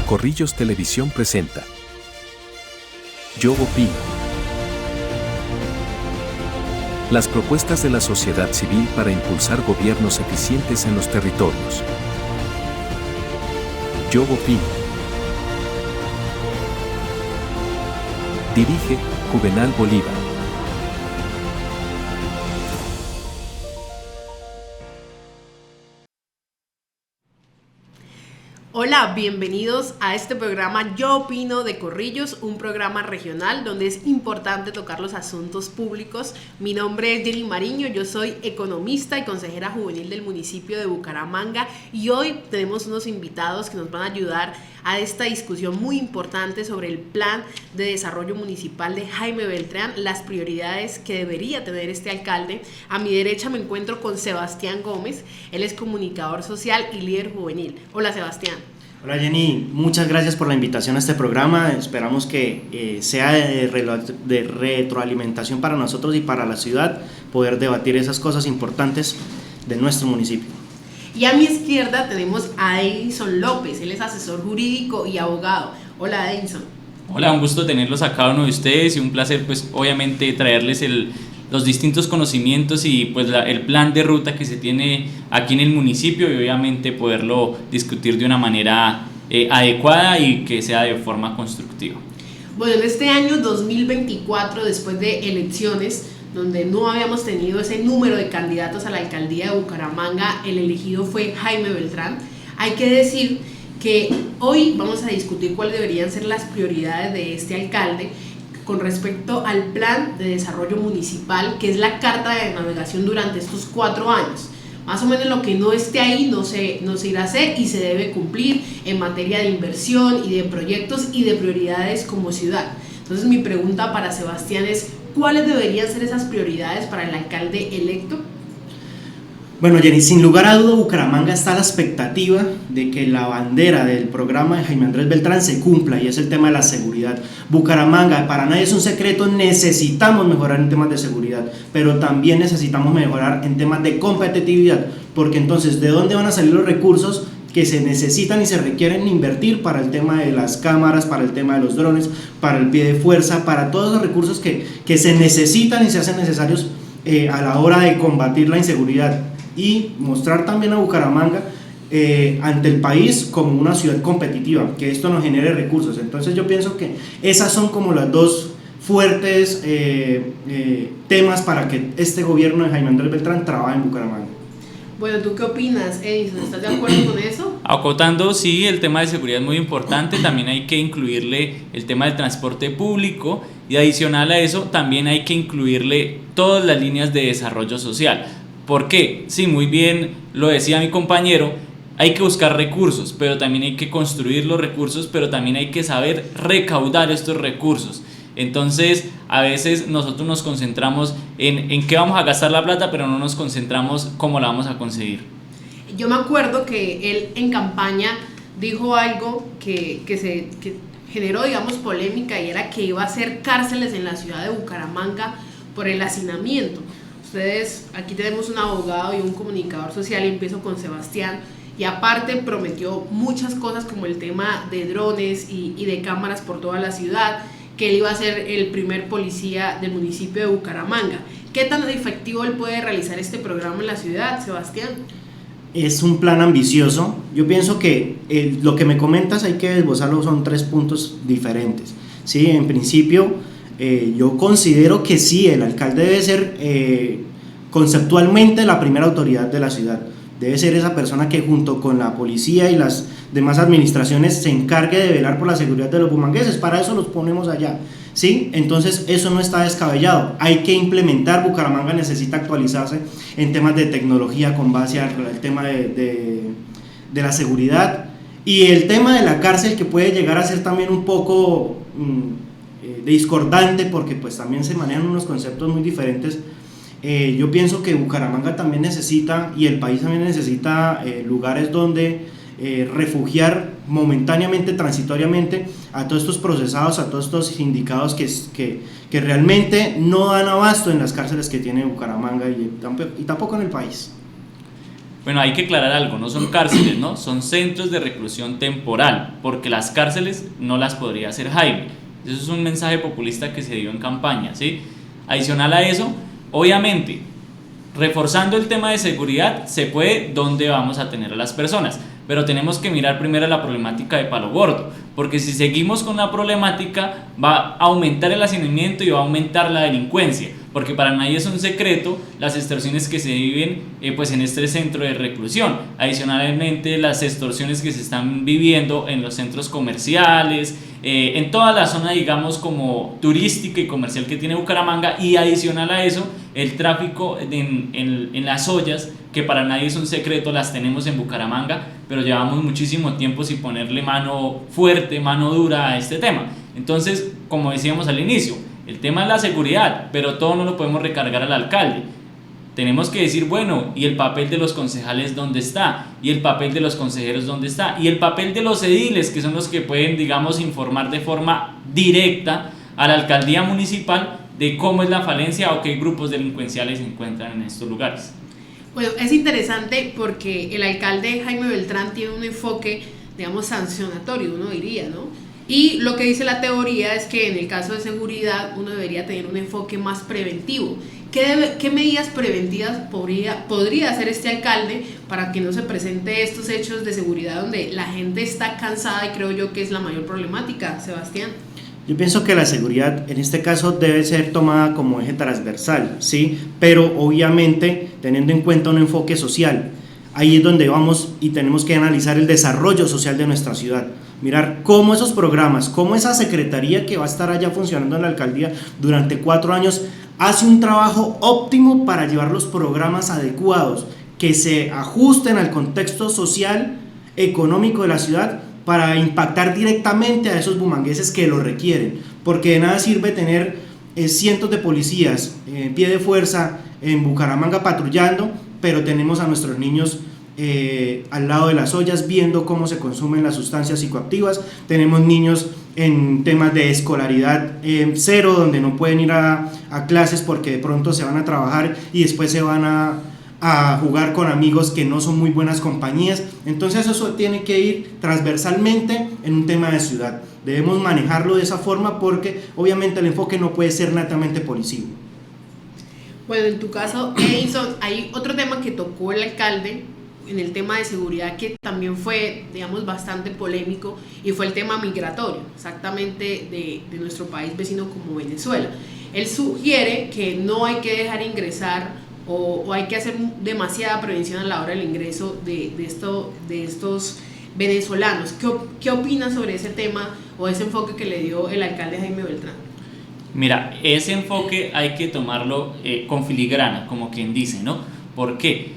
Corrillos Televisión presenta Yo Opino. Las propuestas de la sociedad civil para impulsar gobiernos eficientes en los territorios. Yo Opino. Dirige Juvenal Bolívar. Hola, bienvenidos a este programa Yo Opino de Corrillos, un programa regional donde es importante tocar los asuntos públicos. Mi nombre es Jenny Mariño, yo soy economista y consejera juvenil del municipio de Bucaramanga y hoy tenemos unos invitados que nos van a ayudar a esta discusión muy importante sobre el plan de desarrollo municipal de Jaime Beltrán, las prioridades que debería tener este alcalde. A mi derecha me encuentro con Sebastián Gómez, él es comunicador social y líder juvenil. Hola Sebastián. Hola Jenny, muchas gracias por la invitación a este programa. Esperamos que sea de retroalimentación para nosotros y para la ciudad, poder debatir esas cosas importantes de nuestro municipio. Y a mi izquierda tenemos a Edison López, él es asesor jurídico y abogado. Hola Edison. Hola, un gusto tenerlos a cada uno de ustedes y un placer pues obviamente traerles los distintos conocimientos y pues el plan de ruta que se tiene aquí en el municipio y obviamente poderlo discutir de una manera adecuada y que sea de forma constructiva. Bueno, en este año 2024, después de elecciones donde no habíamos tenido ese número de candidatos a la alcaldía de Bucaramanga, el elegido fue Jaime Beltrán. Hay que decir que hoy vamos a discutir cuáles deberían ser las prioridades de este alcalde con respecto al plan de desarrollo municipal, que es la carta de navegación durante estos 4 años. Más o menos lo que no esté ahí no se irá a hacer y se debe cumplir en materia de inversión y de proyectos y de prioridades como ciudad. Entonces mi pregunta para Sebastián es, ¿cuáles deberían ser esas prioridades para el alcalde electo? Bueno, Jenny, sin lugar a duda, Bucaramanga está a la expectativa de que la bandera del programa de Jaime Andrés Beltrán se cumpla, y es el tema de la seguridad. Bucaramanga, para nadie es un secreto, necesitamos mejorar en temas de seguridad, pero también necesitamos mejorar en temas de competitividad, porque entonces, ¿de dónde van a salir los recursos que se necesitan y se requieren invertir para el tema de las cámaras, para el tema de los drones, para el pie de fuerza, para todos los recursos que se necesitan y se hacen necesarios a la hora de combatir la inseguridad? Y mostrar también a Bucaramanga ante el país como una ciudad competitiva, que esto nos genere recursos. Entonces yo pienso que esas son como las dos fuertes temas para que este gobierno de Jaime Andrés Beltrán trabaje en Bucaramanga. Bueno, ¿tú qué opinas, Edison? ¿Estás de acuerdo con eso? Acotando, sí, el tema de seguridad es muy importante, también hay que incluirle el tema del transporte público y adicional a eso también hay que incluirle todas las líneas de desarrollo social. ¿Por qué? Sí, muy bien lo decía mi compañero, hay que buscar recursos, pero también hay que construir los recursos, pero también hay que saber recaudar estos recursos. Entonces, a veces nosotros nos concentramos en qué vamos a gastar la plata, pero no nos concentramos cómo la vamos a conseguir. Yo me acuerdo que él en campaña dijo algo que generó, digamos, polémica, y era que iba a hacer cárceles en la ciudad de Bucaramanga por el hacinamiento. Ustedes, aquí tenemos un abogado y un comunicador social, y empiezo con Sebastián, y aparte prometió muchas cosas como el tema de drones y de cámaras por toda la ciudad, que él iba a ser el primer policía del municipio de Bucaramanga. ¿Qué tan efectivo él puede realizar este programa en la ciudad, Sebastián? Es un plan ambicioso. Yo pienso que lo que me comentas hay que esbozarlo, son 3 puntos diferentes. Sí, en principio yo considero que sí, el alcalde debe ser conceptualmente la primera autoridad de la ciudad. Debe ser esa persona que junto con la policía y las demás administraciones se encargue de velar por la seguridad de los bumangueses. Para eso los ponemos allá, ¿sí? Entonces eso no está descabellado. Hay que implementar. Bucaramanga necesita actualizarse en temas de tecnología con base al tema de la seguridad, y el tema de la cárcel, que puede llegar a ser también un poco discordante, porque pues también se manejan unos conceptos muy diferentes. Yo pienso que Bucaramanga también necesita, y el país también necesita, lugares donde refugiar momentáneamente, transitoriamente, a todos estos procesados, a todos estos sindicados que realmente no dan abasto en las cárceles que tiene Bucaramanga y tampoco en el país. Bueno, hay que aclarar algo, no son cárceles, ¿no? Son centros de reclusión temporal, porque las cárceles no las podría hacer Jaime. Eso es un mensaje populista que se dio en campaña, ¿sí? Adicional a eso, obviamente, reforzando el tema de seguridad, se puede dónde vamos a tener a las personas, pero tenemos que mirar primero la problemática de Palo Gordo, porque si seguimos con la problemática va a aumentar el hacinamiento y va a aumentar la delincuencia, porque para nadie es un secreto las extorsiones que se viven pues en este centro de reclusión. Adicionalmente, las extorsiones que se están viviendo en los centros comerciales, en toda la zona, digamos, como turística y comercial que tiene Bucaramanga, y adicional a eso, el tráfico en las ollas, que para nadie es un secreto, las tenemos en Bucaramanga, pero llevamos muchísimo tiempo sin ponerle mano fuerte, mano dura a este tema. Entonces, como decíamos al inicio, el tema es la seguridad, pero todo no lo podemos recargar al alcalde. Tenemos que decir, bueno, ¿y el papel de los concejales dónde está? ¿Y el papel de los consejeros dónde está? ¿Y el papel de los ediles, que son los que pueden, digamos, informar de forma directa a la alcaldía municipal de cómo es la falencia o qué grupos delincuenciales se encuentran en estos lugares? Bueno, es interesante porque el alcalde Jaime Beltrán tiene un enfoque, digamos, sancionatorio, uno diría, ¿no? Y lo que dice la teoría es que en el caso de seguridad uno debería tener un enfoque más preventivo. ¿Qué medidas preventivas podría hacer este alcalde para que no se presente estos hechos de seguridad donde la gente está cansada? Y creo yo que es la mayor problemática, Sebastián. Yo pienso que la seguridad en este caso debe ser tomada como eje transversal, ¿sí? Pero obviamente teniendo en cuenta un enfoque social. Ahí es donde vamos y tenemos que analizar el desarrollo social de nuestra ciudad. Mirar cómo esos programas, cómo esa secretaría que va a estar allá funcionando en la alcaldía durante 4 años hace un trabajo óptimo para llevar los programas adecuados que se ajusten al contexto social, económico de la ciudad para impactar directamente a esos bumangueses que lo requieren, porque de nada sirve tener cientos de policías en pie de fuerza en Bucaramanga patrullando, pero tenemos a nuestros niños al lado de las ollas viendo cómo se consumen las sustancias psicoactivas. Tenemos niños en temas de escolaridad cero, donde no pueden ir a clases porque de pronto se van a trabajar y después se van a jugar con amigos que no son muy buenas compañías. Entonces eso tiene que ir transversalmente en un tema de ciudad. Debemos manejarlo de esa forma porque obviamente el enfoque no puede ser netamente policivo. Bueno, en tu caso, Edison, hay otro tema que tocó el alcalde en el tema de seguridad que también fue, digamos, bastante polémico, y fue el tema migratorio, exactamente de nuestro país vecino como Venezuela. Él sugiere que no hay que dejar ingresar o hay que hacer demasiada prevención a la hora del ingreso de estos venezolanos. ¿Qué opinas sobre ese tema o ese enfoque que le dio el alcalde Jaime Beltrán? Mira, ese enfoque hay que tomarlo con filigrana, como quien dice, ¿no? ¿Por qué?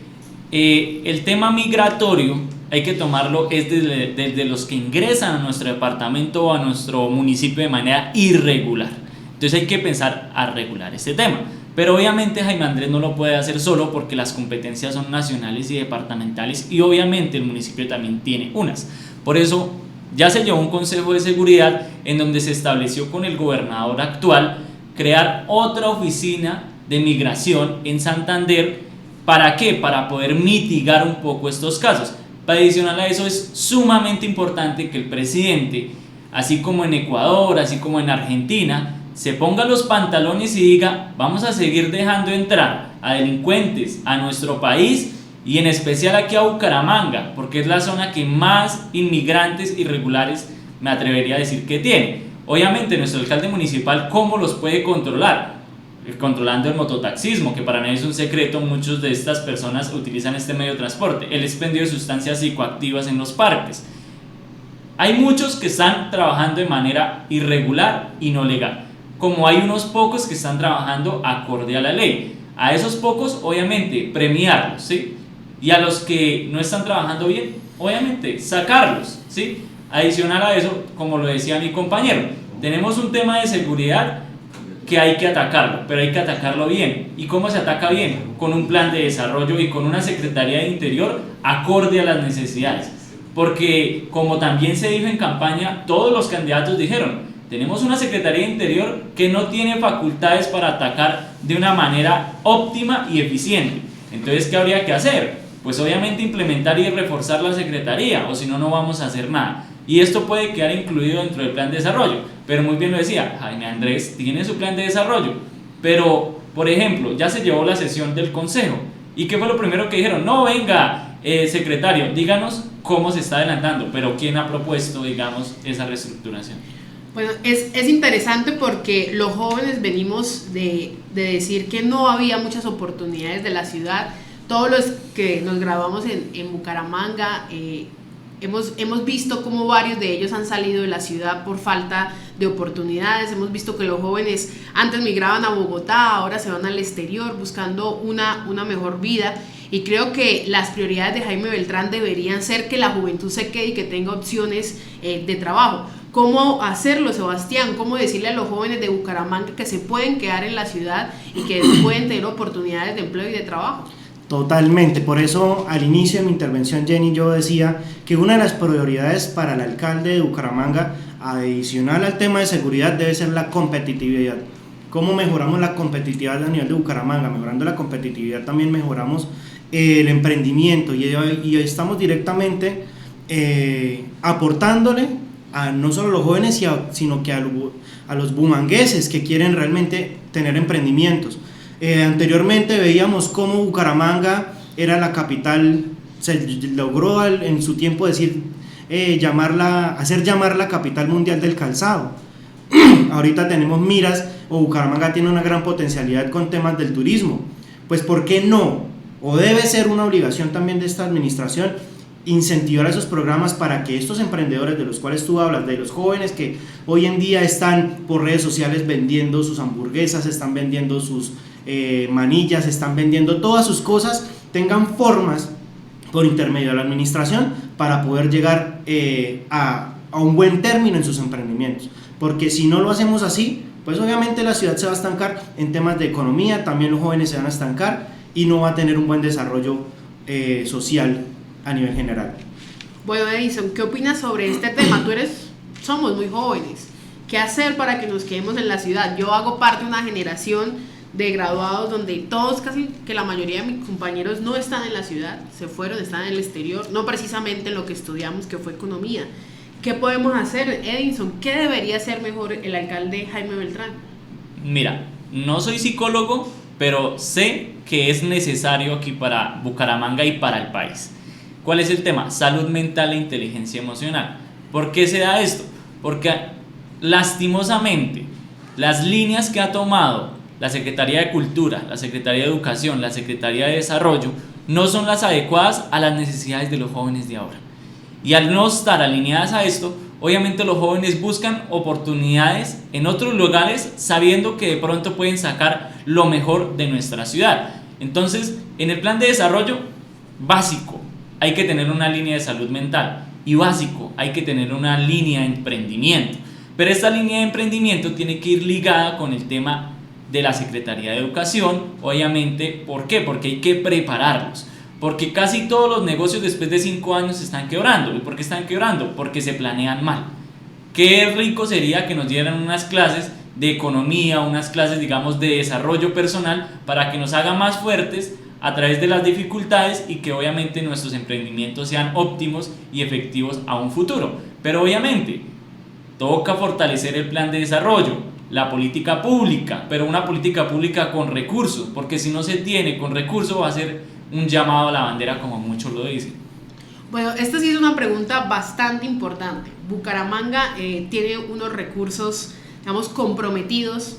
El tema migratorio hay que tomarlo es desde los que ingresan a nuestro departamento o a nuestro municipio de manera irregular. Entonces hay que pensar a regular este tema. Pero obviamente Jaime Andrés no lo puede hacer solo porque las competencias son nacionales y departamentales, y obviamente el municipio también tiene unas. Por eso ya se llevó un consejo de seguridad en donde se estableció con el gobernador actual crear otra oficina de migración en Santander. ¿Para qué? Para poder mitigar un poco estos casos. Adicional a eso, es sumamente importante que el presidente, así como en Ecuador, así como en Argentina, se ponga los pantalones y diga: vamos a seguir dejando entrar a delincuentes a nuestro país, y en especial aquí a Bucaramanga, porque es la zona que más inmigrantes irregulares, me atrevería a decir, que tiene. Obviamente nuestro alcalde municipal, ¿cómo los puede controlar? Controlando el mototaxismo, que para mí es un secreto. Muchos de estas personas utilizan este medio de transporte, el expendio de sustancias psicoactivas en los parques. Hay muchos que están trabajando de manera irregular y no legal, como hay unos pocos que están trabajando acorde a la ley. A esos pocos, obviamente, premiarlos, ¿sí? Y a los que no están trabajando bien, obviamente, sacarlos, ¿sí? Adicional a eso, como lo decía mi compañero, tenemos un tema de seguridad que hay que atacarlo, pero hay que atacarlo bien. ¿Y cómo se ataca bien? Con un plan de desarrollo y con una Secretaría de Interior acorde a las necesidades. Porque, como también se dijo en campaña, todos los candidatos dijeron: tenemos una Secretaría de Interior que no tiene facultades para atacar de una manera óptima y eficiente. Entonces, ¿qué habría que hacer? pues obviamente implementar y reforzar la secretaría, o si no, no vamos a hacer nada. Y esto puede quedar incluido dentro del plan de desarrollo, pero muy bien lo decía, Jaime Andrés tiene su plan de desarrollo, pero, por ejemplo, ya se llevó la sesión del consejo, ¿y qué fue lo primero que dijeron? No, venga, secretario, díganos cómo se está adelantando, pero ¿quién ha propuesto, digamos, esa reestructuración? Bueno, es interesante porque los jóvenes venimos de decir que no había muchas oportunidades de la ciudad. Todos los que nos graduamos en Bucaramanga hemos visto cómo varios de ellos han salido de la ciudad por falta de oportunidades. Hemos visto que los jóvenes antes migraban a Bogotá, ahora se van al exterior buscando una mejor vida. Y creo que las prioridades de Jaime Beltrán deberían ser que la juventud se quede y que tenga opciones de trabajo. ¿Cómo hacerlo, Sebastián? ¿Cómo decirle a los jóvenes de Bucaramanga que se pueden quedar en la ciudad y que pueden tener oportunidades de empleo y de trabajo? Totalmente, por eso al inicio de mi intervención, Jenny, yo decía que una de las prioridades para el alcalde de Bucaramanga, adicional al tema de seguridad, debe ser la competitividad. ¿Cómo mejoramos la competitividad a nivel de Bucaramanga? Mejorando la competitividad también mejoramos el emprendimiento y estamos directamente aportándole a no solo a los jóvenes, sino que a los bumangueses que quieren realmente tener emprendimientos. Anteriormente veíamos cómo Bucaramanga era la capital, se logró en su tiempo hacer llamar la capital mundial del calzado. Ahorita tenemos miras, o Bucaramanga tiene una gran potencialidad con temas del turismo. Pues ¿por qué no? O debe ser una obligación también de esta administración incentivar esos programas para que estos emprendedores de los cuales tú hablas, de los jóvenes que hoy en día están por redes sociales vendiendo sus hamburguesas, están vendiendo sus manillas, están vendiendo todas sus cosas, tengan formas por intermedio de la administración para poder llegar a un buen término en sus emprendimientos, porque si no lo hacemos así, pues obviamente la ciudad se va a estancar en temas de economía, también los jóvenes se van a estancar y no va a tener un buen desarrollo social a nivel general. Bueno, Edison, ¿qué opinas sobre este tema? Somos muy jóvenes. ¿Qué hacer para que nos quedemos en la ciudad? Yo hago parte de una generación de graduados donde todos, casi que la mayoría de mis compañeros no están en la ciudad, se fueron, están en el exterior, no precisamente en lo que estudiamos, que fue economía. ¿Qué podemos hacer, Edison? ¿Qué debería hacer mejor el alcalde Jaime Beltrán? Mira, no soy psicólogo, pero sé que es necesario aquí para Bucaramanga y para el país. ¿Cuál es el tema? Salud mental e inteligencia emocional. ¿Por qué se da esto? Porque lastimosamente las líneas que ha tomado la Secretaría de Cultura, la Secretaría de Educación, la Secretaría de Desarrollo no son las adecuadas a las necesidades de los jóvenes de ahora. Y al no estar alineadas a esto, obviamente los jóvenes buscan oportunidades en otros lugares sabiendo que de pronto pueden sacar lo mejor de nuestra ciudad. Entonces, en el plan de desarrollo básico, hay que tener una línea de salud mental y básico, hay que tener una línea de emprendimiento. Pero esta línea de emprendimiento tiene que ir ligada con el tema de la Secretaría de Educación, obviamente. ¿Por qué? Porque hay que prepararlos. Porque casi todos los negocios después de 5 años están quebrando. ¿Y por qué están quebrando? Porque se planean mal. Qué rico sería que nos dieran unas clases de economía, unas clases, digamos, de desarrollo personal para que nos hagan más fuertes a través de las dificultades y que obviamente nuestros emprendimientos sean óptimos y efectivos a un futuro. Pero obviamente toca fortalecer el plan de desarrollo, la política pública, pero una política pública con recursos, porque si no se tiene con recursos va a ser un llamado a la bandera, como muchos lo dicen. Bueno, esta sí es una pregunta bastante importante. Bucaramanga tiene unos recursos, digamos, comprometidos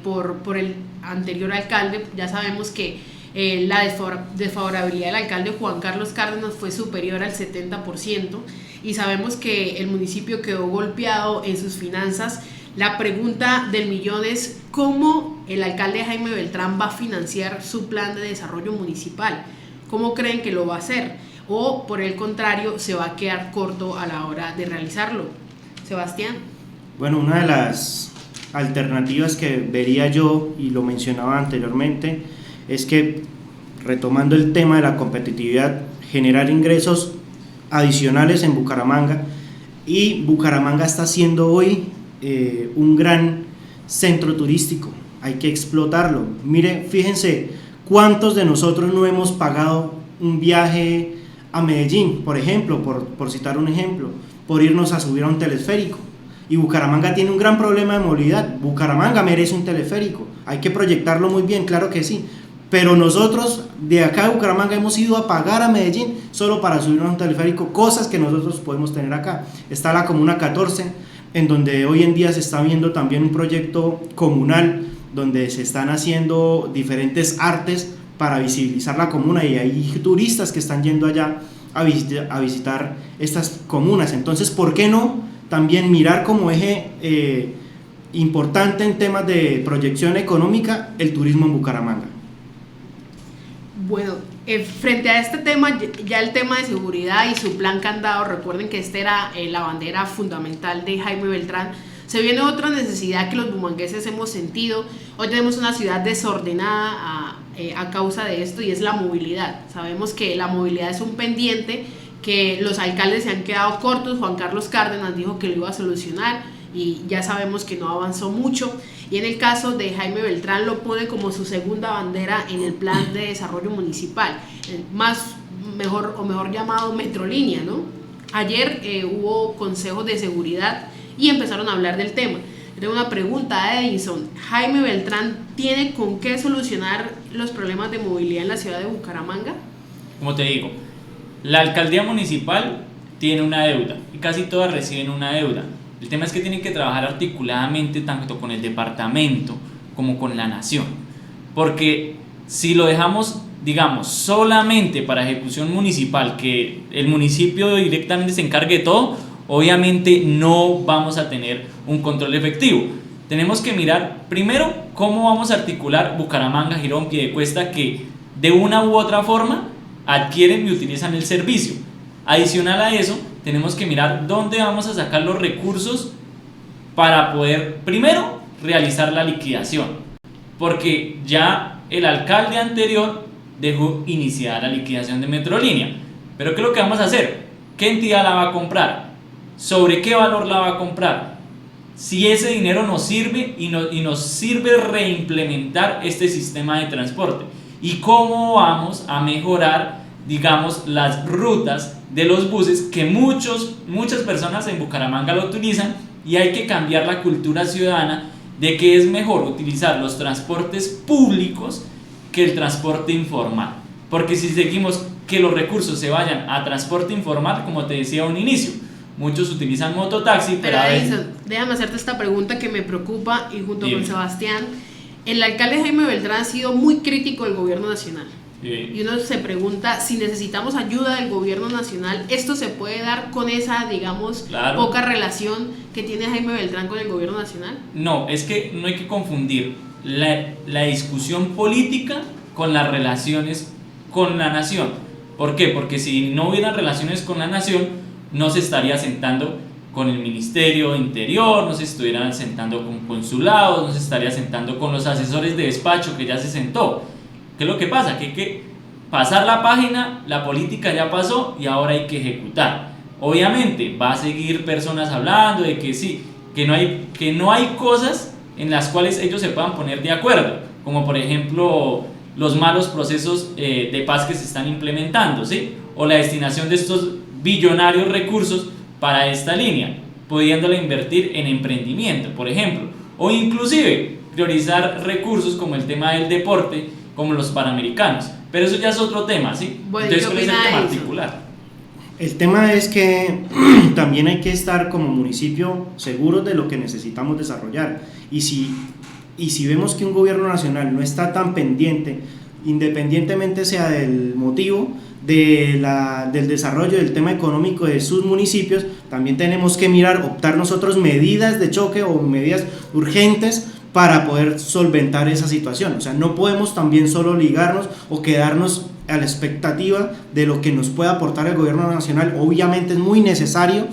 por el anterior alcalde. Ya sabemos que la desfavorabilidad del alcalde Juan Carlos Cárdenas fue superior al 70% y sabemos que el municipio quedó golpeado en sus finanzas. La pregunta del millón es ¿cómo el alcalde Jaime Beltrán va a financiar su plan de desarrollo municipal? ¿Cómo creen que lo va a hacer? ¿O por el contrario se va a quedar corto a la hora de realizarlo? Sebastián. Bueno, una de las alternativas que vería yo, y lo mencionaba anteriormente, es que, retomando el tema de la competitividad, generar ingresos adicionales en Bucaramanga, y Bucaramanga está siendo hoy un gran centro turístico, hay que explotarlo. Mire, fíjense cuántos de nosotros no hemos pagado un viaje a Medellín, por ejemplo, por citar un ejemplo, por irnos a subir a un telesférico. Y Bucaramanga tiene un gran problema de movilidad. Bucaramanga merece un teleférico, hay que proyectarlo muy bien, claro que sí, pero nosotros de acá de Bucaramanga hemos ido a pagar a Medellín solo para subirnos a un teleférico, cosas que nosotros podemos tener acá. Está la Comuna 14, en donde hoy en día se está viendo también un proyecto comunal donde se están haciendo diferentes artes para visibilizar la comuna, y hay turistas que están yendo allá a visitar estas comunas. Entonces, ¿por qué no también mirar como eje importante en temas de proyección económica el turismo en Bucaramanga? Bueno, frente a este tema, ya el tema de seguridad y su plan candado, recuerden que esta era la bandera fundamental de Jaime Beltrán. Se viene otra necesidad que los bumangueses hemos sentido. Hoy tenemos una ciudad desordenada a causa de esto, y es la movilidad. Sabemos que la movilidad es un pendiente que los alcaldes se han quedado cortos. Juan Carlos Cárdenas dijo que lo iba a solucionar y ya sabemos que no avanzó mucho. Y en el caso de Jaime Beltrán lo pone como su segunda bandera en el plan de desarrollo municipal, mejor llamado Metrolínea, ¿no? Ayer hubo consejos de seguridad y empezaron a hablar del tema. Tengo una pregunta a Edison. ¿Jaime Beltrán tiene con qué solucionar los problemas de movilidad en la ciudad de Bucaramanga? Como te digo, la alcaldía municipal tiene una deuda y casi todas reciben una deuda. El tema es que tienen que trabajar articuladamente tanto con el departamento como con la nación, porque si lo dejamos, digamos, solamente para ejecución municipal, que el municipio directamente se encargue de todo, obviamente no vamos a tener un control efectivo. Tenemos que mirar primero cómo vamos a articular Bucaramanga, Girón, Piedecuesta, que de una u otra forma adquieren y utilizan el servicio. Adicional a eso, tenemos que mirar dónde vamos a sacar los recursos para poder, primero, realizar la liquidación, porque ya el alcalde anterior dejó iniciada la liquidación de Metrolínea. Pero ¿qué es lo que vamos a hacer? ¿Qué entidad la va a comprar? ¿Sobre qué valor la va a comprar? Si ese dinero nos sirve y nos sirve reimplementar este sistema de transporte, y cómo vamos a mejorar, digamos, las rutas de los buses, que muchas personas en Bucaramanga lo utilizan, y hay que cambiar la cultura ciudadana de que es mejor utilizar los transportes públicos que el transporte informal, porque si seguimos que los recursos se vayan a transporte informal, como te decía a un inicio, muchos utilizan mototaxi, pero Edison, déjame hacerte esta pregunta que me preocupa, y junto con Sebastián, el alcalde Jaime Beltrán ha sido muy crítico del gobierno nacional. Y uno se pregunta si necesitamos ayuda del gobierno nacional. ¿Esto se puede dar con esa, digamos, poca relación que tiene Jaime Beltrán con el gobierno nacional? No, es que no hay que confundir la discusión política con las relaciones con la nación. ¿Por qué? Porque si no hubiera relaciones con la nación, no se estaría sentando con el Ministerio de Interior, no se estuvieran sentando con consulados, no se estaría sentando con los asesores de despacho que ya se sentó. ¿Qué es lo que pasa? Que hay que pasar la página, la política ya pasó y ahora hay que ejecutar. Obviamente va a seguir personas hablando de que sí, que no hay cosas en las cuales ellos se puedan poner de acuerdo, como por ejemplo los malos procesos de paz que se están implementando, ¿sí? O la destinación de estos billonarios recursos para esta línea, pudiéndola invertir en emprendimiento, por ejemplo, o inclusive priorizar recursos como el tema del deporte, como los Panamericanos, pero eso ya es otro tema, ¿sí? Bueno, entonces, ¿cuál es el tema articular? El tema es que también hay que estar como municipio seguros de lo que necesitamos desarrollar, y si vemos que un gobierno nacional no está tan pendiente, independientemente sea del motivo del desarrollo del tema económico de sus municipios, también tenemos que optar nosotros medidas de choque o medidas urgentes para poder solventar esa situación. O sea, no podemos también solo ligarnos o quedarnos a la expectativa de lo que nos pueda aportar el gobierno nacional. Obviamente es muy necesario,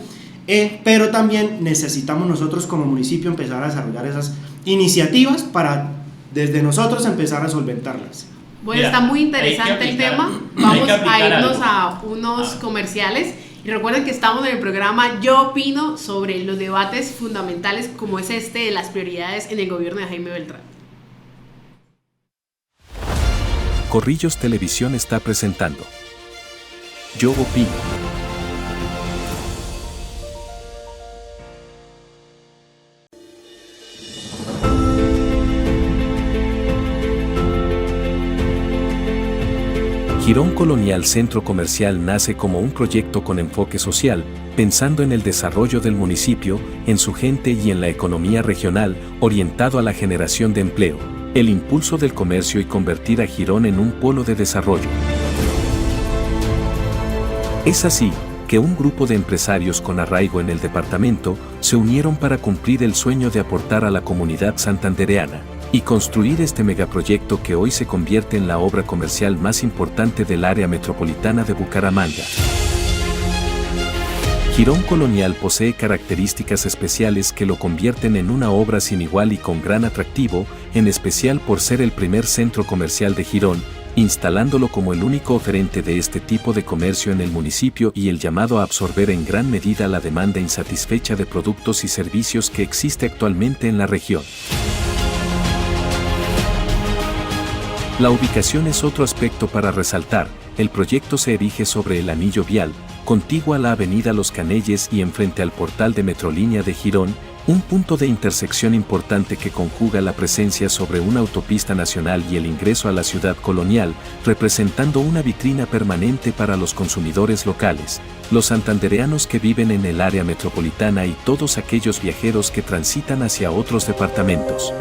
pero también necesitamos nosotros como municipio empezar a desarrollar esas iniciativas para desde nosotros empezar a solventarlas. Bueno, está muy interesante el tema. Vamos a irnos a unos comerciales. Y recuerden que estamos en el programa Yo Opino, sobre los debates fundamentales como es este de las prioridades en el gobierno de Jaime Beltrán. Corrillos Televisión está presentando Yo opino. Girón Colonial Centro Comercial nace como un proyecto con enfoque social, pensando en el desarrollo del municipio, en su gente y en la economía regional, orientado a la generación de empleo, el impulso del comercio y convertir a Girón en un polo de desarrollo. Es así que un grupo de empresarios con arraigo en el departamento se unieron para cumplir el sueño de aportar a la comunidad santandereana y construir este megaproyecto que hoy se convierte en la obra comercial más importante del área metropolitana de Bucaramanga. Girón Colonial posee características especiales que lo convierten en una obra sin igual y con gran atractivo, en especial por ser el primer centro comercial de Girón, instalándolo como el único oferente de este tipo de comercio en el municipio y el llamado a absorber en gran medida la demanda insatisfecha de productos y servicios que existe actualmente en la región. La ubicación es otro aspecto para resaltar. El proyecto se erige sobre el anillo vial, contiguo a la avenida Los Canelles y enfrente al portal de Metrolínea de Girón, un punto de intersección importante que conjuga la presencia sobre una autopista nacional y el ingreso a la ciudad colonial, representando una vitrina permanente para los consumidores locales, los santandereanos que viven en el área metropolitana y todos aquellos viajeros que transitan hacia otros departamentos.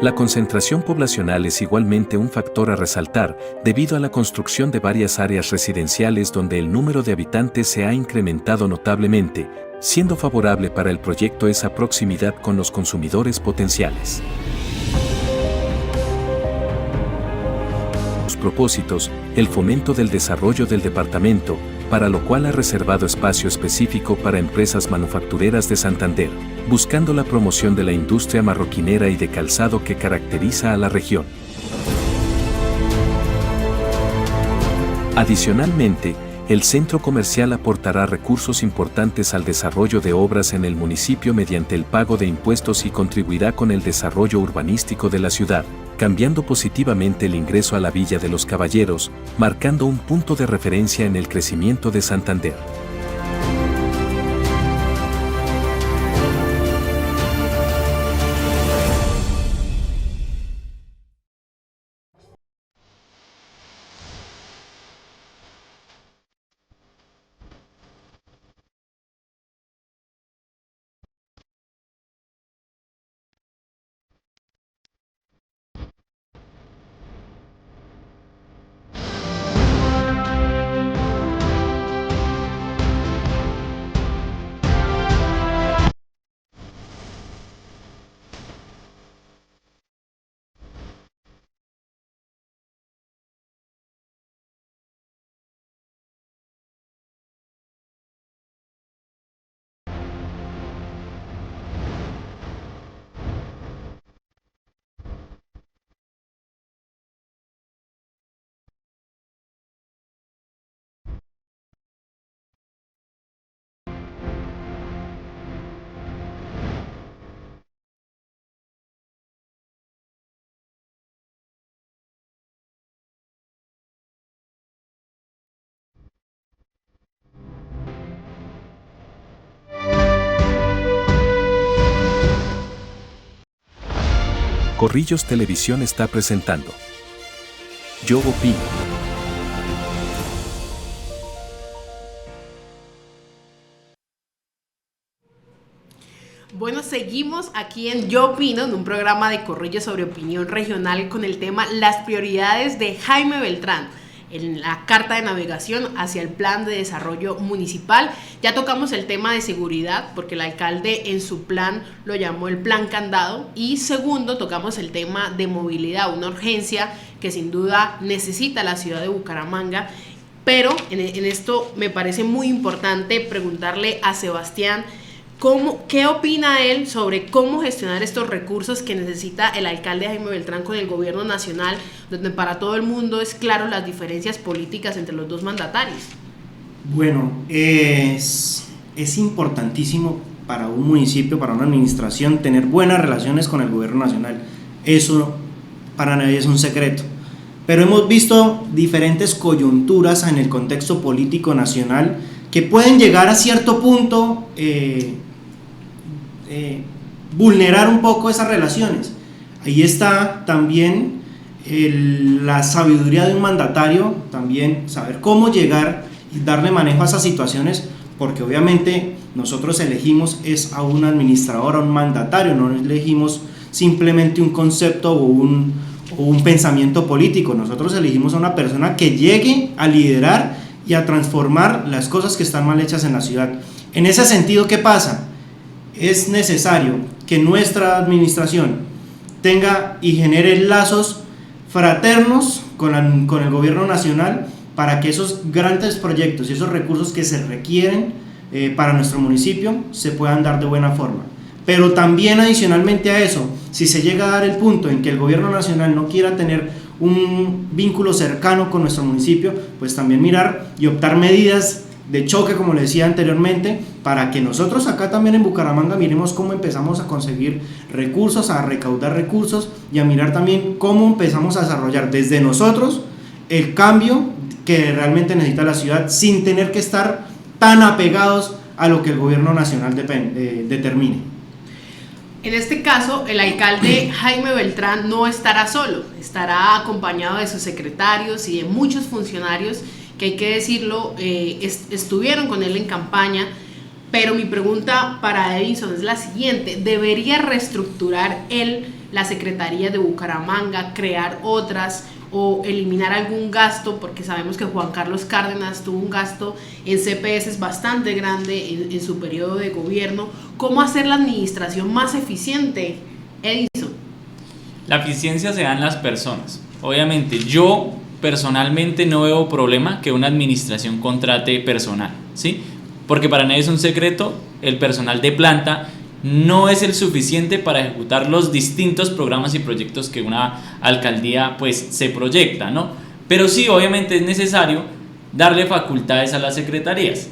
La concentración poblacional es igualmente un factor a resaltar, debido a la construcción de varias áreas residenciales donde el número de habitantes se ha incrementado notablemente, siendo favorable para el proyecto esa proximidad con los consumidores potenciales. Sus propósitos, el fomento del desarrollo del departamento, para lo cual ha reservado espacio específico para empresas manufactureras de Santander, buscando la promoción de la industria marroquinera y de calzado que caracteriza a la región. Adicionalmente, el centro comercial aportará recursos importantes al desarrollo de obras en el municipio mediante el pago de impuestos y contribuirá con el desarrollo urbanístico de la ciudad, cambiando positivamente el ingreso a la Villa de los Caballeros, marcando un punto de referencia en el crecimiento de Santander. Corrillos Televisión está presentando Yo opino. Bueno, seguimos aquí en Yo Opino, en un programa de Corrillos sobre opinión regional con el tema Las prioridades de Jaime Beltrán en la carta de navegación hacia el plan de desarrollo municipal. Ya tocamos el tema de seguridad, porque el alcalde en su plan lo llamó el plan candado. Y segundo, tocamos el tema de movilidad, una urgencia que sin duda necesita la ciudad de Bucaramanga. Pero en esto me parece muy importante preguntarle a Sebastián ¿qué opina él sobre cómo gestionar estos recursos que necesita el alcalde Jaime Beltrán con el gobierno nacional, donde para todo el mundo es claro las diferencias políticas entre los dos mandatarios? Bueno, es importantísimo para un municipio, para una administración, tener buenas relaciones con el gobierno nacional. Eso para nadie es un secreto. pero hemos visto diferentes coyunturas en el contexto político nacional que pueden llegar a cierto punto vulnerar un poco esas relaciones. Ahí está también la sabiduría de un mandatario, también saber cómo llegar y darle manejo a esas situaciones, porque obviamente nosotros elegimos es a un administrador, a un mandatario, no elegimos simplemente un concepto o un pensamiento político. Nosotros elegimos a una persona que llegue a liderar y a transformar las cosas que están mal hechas en la ciudad. En ese sentido, ¿qué pasa? Es necesario que nuestra administración tenga y genere lazos fraternos con el gobierno nacional para que esos grandes proyectos y esos recursos que se requieren para nuestro municipio se puedan dar de buena forma. Pero también adicionalmente a eso, si se llega a dar el punto en que el gobierno nacional no quiera tener un vínculo cercano con nuestro municipio, pues también mirar y optar medidas de choque, como le decía anteriormente, para que nosotros acá también en Bucaramanga miremos cómo empezamos a conseguir recursos, a recaudar recursos y a mirar también cómo empezamos a desarrollar desde nosotros el cambio que realmente necesita la ciudad sin tener que estar tan apegados a lo que el gobierno nacional determine. En este caso, el alcalde Jaime Beltrán no estará solo, estará acompañado de sus secretarios y de muchos funcionarios que, hay que decirlo, estuvieron con él en campaña. Pero mi pregunta para Edison es la siguiente: ¿debería reestructurar él la Secretaría de Bucaramanga, crear otras o eliminar algún gasto? Porque sabemos que Juan Carlos Cárdenas tuvo un gasto en CPS bastante grande en su periodo de gobierno. ¿Cómo hacer la administración más eficiente, Edison? La eficiencia se da en las personas. Obviamente, yo personalmente no veo problema que una administración contrate personal, ¿sí? Porque para nadie es un secreto, el personal de planta no es el suficiente para ejecutar los distintos programas y proyectos que una alcaldía pues se proyecta, ¿no? Pero sí, obviamente es necesario darle facultades a las secretarías.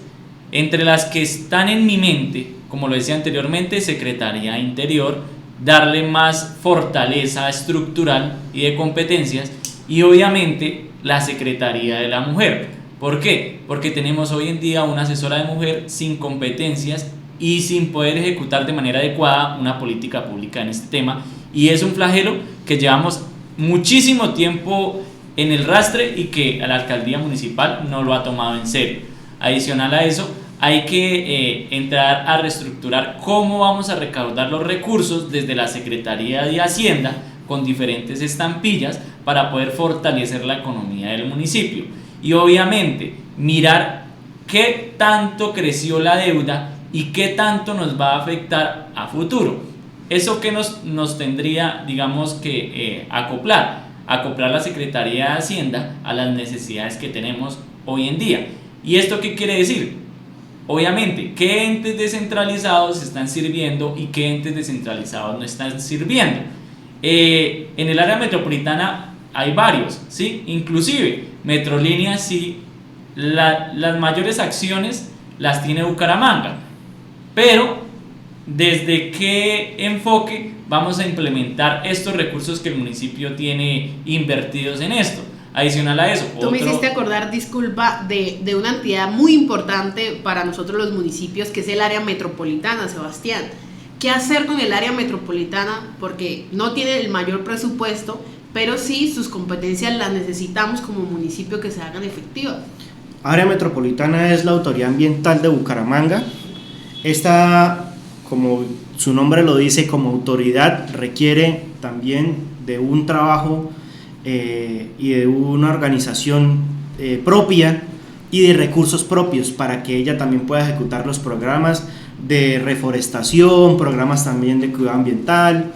Entre las que están en mi mente, como lo decía anteriormente, Secretaría Interior, darle más fortaleza estructural y de competencias, y obviamente la Secretaría de la Mujer. ¿Por qué? Porque tenemos hoy en día una asesora de mujer sin competencias y sin poder ejecutar de manera adecuada una política pública en este tema, y es un flagelo que llevamos muchísimo tiempo en el rastre y que la alcaldía municipal no lo ha tomado en serio. Adicional a eso, hay que entrar a reestructurar cómo vamos a recaudar los recursos desde la Secretaría de Hacienda con diferentes estampillas para poder fortalecer la economía del municipio, y obviamente mirar qué tanto creció la deuda y qué tanto nos va a afectar a futuro. Eso que nos tendría, digamos, que acoplar la Secretaría de Hacienda a las necesidades que tenemos hoy en día. ¿Y esto qué quiere decir? Obviamente, ¿qué entes descentralizados están sirviendo y qué entes descentralizados no están sirviendo? En el área metropolitana hay varios, ¿sí? Inclusive Metrolínea, sí, las mayores acciones las tiene Bucaramanga, pero ¿desde qué enfoque vamos a implementar estos recursos que el municipio tiene invertidos en esto? Adicional a eso, tú me hiciste acordar, disculpa, de una entidad muy importante para nosotros los municipios, que es el área metropolitana, Sebastián. ¿Qué hacer con el área metropolitana? Porque no tiene el mayor presupuesto, pero sí sus competencias las necesitamos como municipio que se hagan efectivas. Área metropolitana es la autoridad ambiental de Bucaramanga. Esta, como su nombre lo dice, como autoridad requiere también de un trabajo y de una organización propia y de recursos propios para que ella también pueda ejecutar los programas de reforestación, programas también de cuidado ambiental,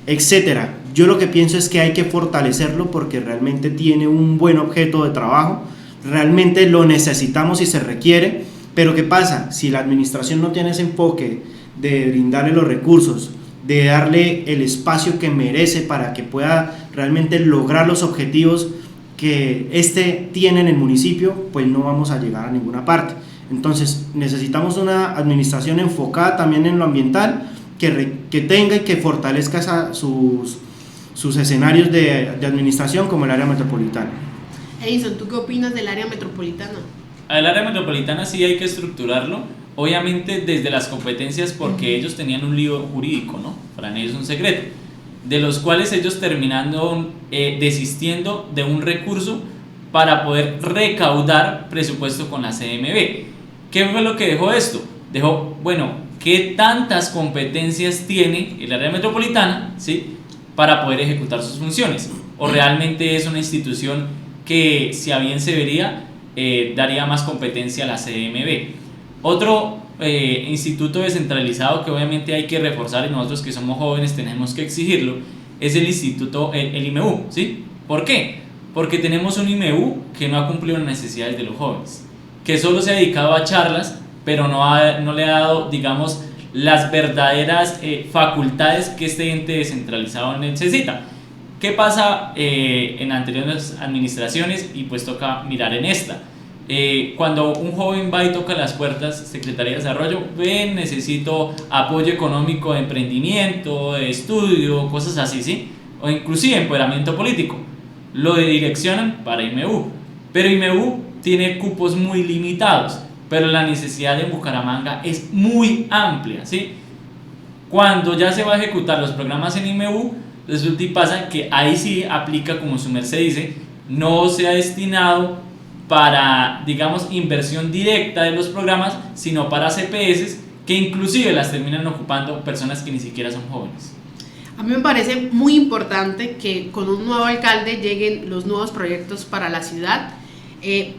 etcétera. Yo lo que pienso es que hay que fortalecerlo porque realmente tiene un buen objeto de trabajo, realmente lo necesitamos y se requiere, pero ¿qué pasa? Si la administración no tiene ese enfoque de brindarle los recursos, de darle el espacio que merece para que pueda realmente lograr los objetivos que tiene en el municipio, pues no vamos a llegar a ninguna parte. Entonces necesitamos una administración enfocada también en lo ambiental, que tenga y que fortalezca sus sus escenarios de administración como el área metropolitana. Edison, ¿tú qué opinas del área metropolitana? Al área metropolitana sí hay que estructurarlo, obviamente desde las competencias, porque ellos tenían un lío jurídico, ¿no? Para ellos es un secreto, de los cuales ellos terminando desistiendo de un recurso para poder recaudar presupuesto con la CMB. ¿Qué fue lo que dejó esto? Dejó, bueno, ¿qué tantas competencias tiene el área metropolitana, ¿sí?, para poder ejecutar sus funciones? ¿O realmente es una institución que, si a bien se vería, daría más competencia a la CMB? Otro instituto descentralizado que obviamente hay que reforzar, y nosotros que somos jóvenes tenemos que exigirlo, es el instituto, el IMEU, ¿sí? ¿Por qué? Porque tenemos un IMEU que no ha cumplido las necesidades de los jóvenes, que solo se ha dedicado a charlas, pero no le ha dado, digamos, las verdaderas facultades que este ente descentralizado necesita. ¿Qué pasa en anteriores administraciones? Y pues toca mirar en esta. Cuando un joven va y toca las puertas, Secretaría de Desarrollo, ven, necesito apoyo económico de emprendimiento, de estudio, cosas así, ¿sí? O inclusive empoderamiento político. Lo direccionan para IMEU, pero IMEU tiene cupos muy limitados, pero la necesidad de Bucaramanga es muy amplia, ¿sí? Cuando ya se va a ejecutar los programas en IMEU, resulta y pasa que ahí sí aplica, como su merced dice, no se ha destinado para, digamos, inversión directa de los programas, sino para CPS, que inclusive las terminan ocupando personas que ni siquiera son jóvenes. A mí me parece muy importante que con un nuevo alcalde lleguen los nuevos proyectos para la ciudad,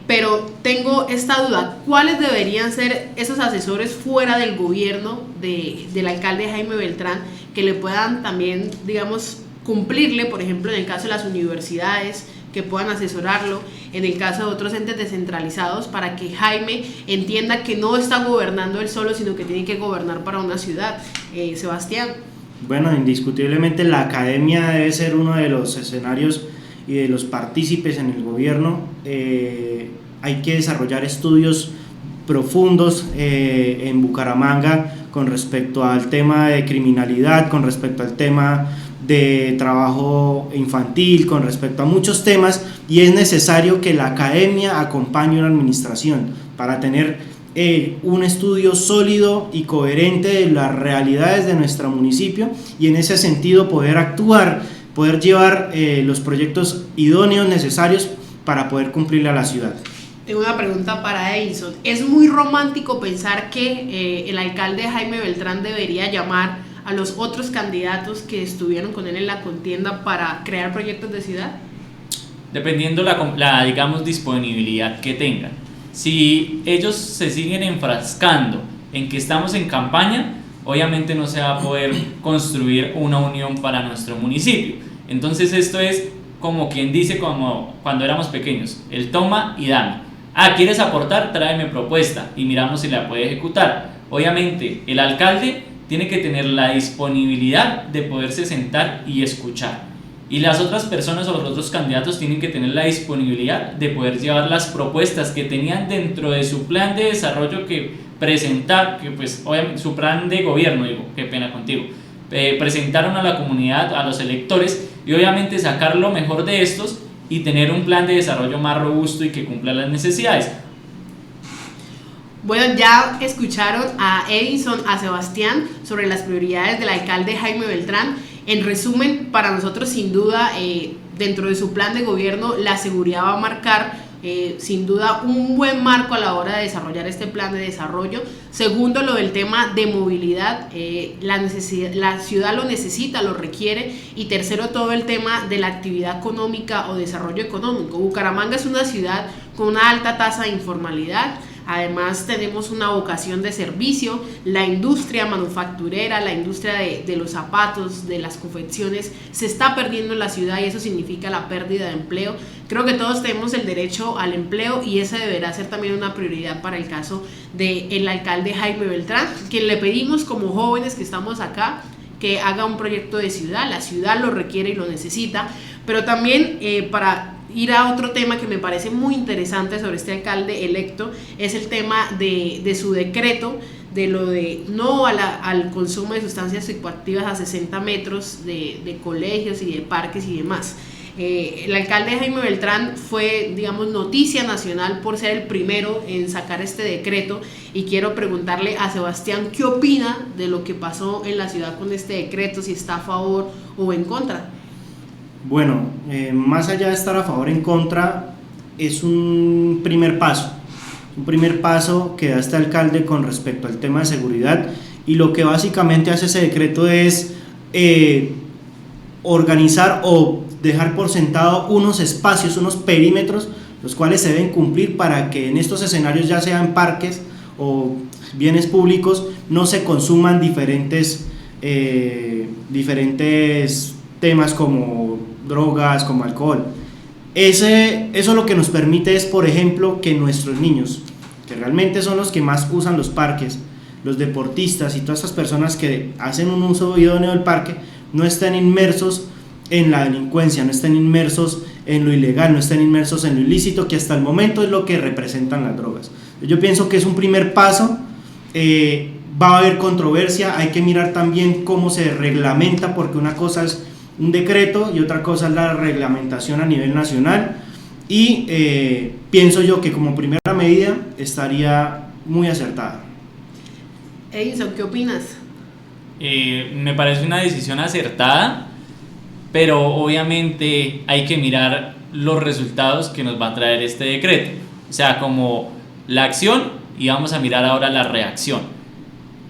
pero tengo esta duda: ¿cuáles deberían ser esos asesores fuera del gobierno del alcalde Jaime Beltrán que le puedan también, digamos, cumplirle, por ejemplo, en el caso de las universidades, que puedan asesorarlo, en el caso de otros entes descentralizados, para que Jaime entienda que no está gobernando él solo, sino que tiene que gobernar para una ciudad? Sebastián. Bueno, indiscutiblemente la academia debe ser uno de los escenarios y de los partícipes en el gobierno. Hay que desarrollar estudios profundos en Bucaramanga con respecto al tema de criminalidad, con respecto al tema de trabajo infantil, con respecto a muchos temas, y es necesario que la academia acompañe a una administración para tener un estudio sólido y coherente de las realidades de nuestro municipio, y en ese sentido poder actuar, poder llevar los proyectos idóneos necesarios para poder cumplirle a la ciudad. Tengo una pregunta para Edison. ¿Es muy romántico pensar que el alcalde Jaime Beltrán debería llamar a los otros candidatos que estuvieron con él en la contienda para crear proyectos de ciudad? Dependiendo la digamos, disponibilidad que tengan. Si ellos se siguen enfrascando en que estamos en campaña, obviamente no se va a poder construir una unión para nuestro municipio. Entonces esto es como quien dice, como cuando éramos pequeños, el toma y dame. ¿Quieres aportar? Tráeme propuesta y miramos si la puede ejecutar. Obviamente el alcalde tiene que tener la disponibilidad de poderse sentar y escuchar. Y las otras personas o los otros candidatos tienen que tener la disponibilidad de poder llevar las propuestas que tenían dentro de su plan de desarrollo que presentar, que pues obviamente su plan de gobierno, digo, qué pena contigo, presentaron a la comunidad, a los electores, y obviamente sacar lo mejor de estos y tener un plan de desarrollo más robusto y que cumpla las necesidades. Bueno, ya escucharon a Edison, a Sebastián sobre las prioridades del alcalde Jaime Beltrán. En resumen, para nosotros sin duda, dentro de su plan de gobierno, la seguridad va a marcar sin duda un buen marco a la hora de desarrollar este plan de desarrollo. Segundo, lo del tema de movilidad, la ciudad lo necesita, lo requiere. Y tercero, todo el tema de la actividad económica o desarrollo económico. Bucaramanga es una ciudad con una alta tasa de informalidad. Además tenemos una vocación de servicio, la industria manufacturera, la industria de los zapatos, de las confecciones, se está perdiendo en la ciudad y eso significa la pérdida de empleo. Creo que todos tenemos el derecho al empleo y esa deberá ser también una prioridad para el caso del alcalde Jaime Beltrán, quien le pedimos como jóvenes que estamos acá que haga un proyecto de ciudad. La ciudad lo requiere y lo necesita, pero también para ir a otro tema que me parece muy interesante sobre este alcalde electo, es el tema de su decreto de lo de no al consumo de sustancias psicoactivas a 60 metros de colegios y de parques y demás. El alcalde Jaime Beltrán fue, digamos, noticia nacional por ser el primero en sacar este decreto, y quiero preguntarle a Sebastián qué opina de lo que pasó en la ciudad con este decreto, si está a favor o en contra. Bueno, más allá de estar a favor o en contra, es un primer paso que da este alcalde con respecto al tema de seguridad, y lo que básicamente hace ese decreto es organizar o dejar por sentado unos espacios, unos perímetros, los cuales se deben cumplir para que en estos escenarios, ya sean parques o bienes públicos, no se consuman diferentes temas como drogas, como alcohol. Eso lo que nos permite es, por ejemplo, que nuestros niños, que realmente son los que más usan los parques, los deportistas y todas estas personas que hacen un uso idóneo del parque, no estén inmersos en la delincuencia, no estén inmersos en lo ilegal, no estén inmersos en lo ilícito, que hasta el momento es lo que representan las drogas. Yo pienso que es un primer paso. Va a haber controversia, hay que mirar también cómo se reglamenta, porque una cosa es un decreto y otra cosa es la reglamentación a nivel nacional, y pienso yo que como primera medida estaría muy acertada. Edison, ¿qué opinas? Me parece una decisión acertada, pero obviamente hay que mirar los resultados que nos va a traer este decreto, o sea, como la acción, y vamos a mirar ahora la reacción.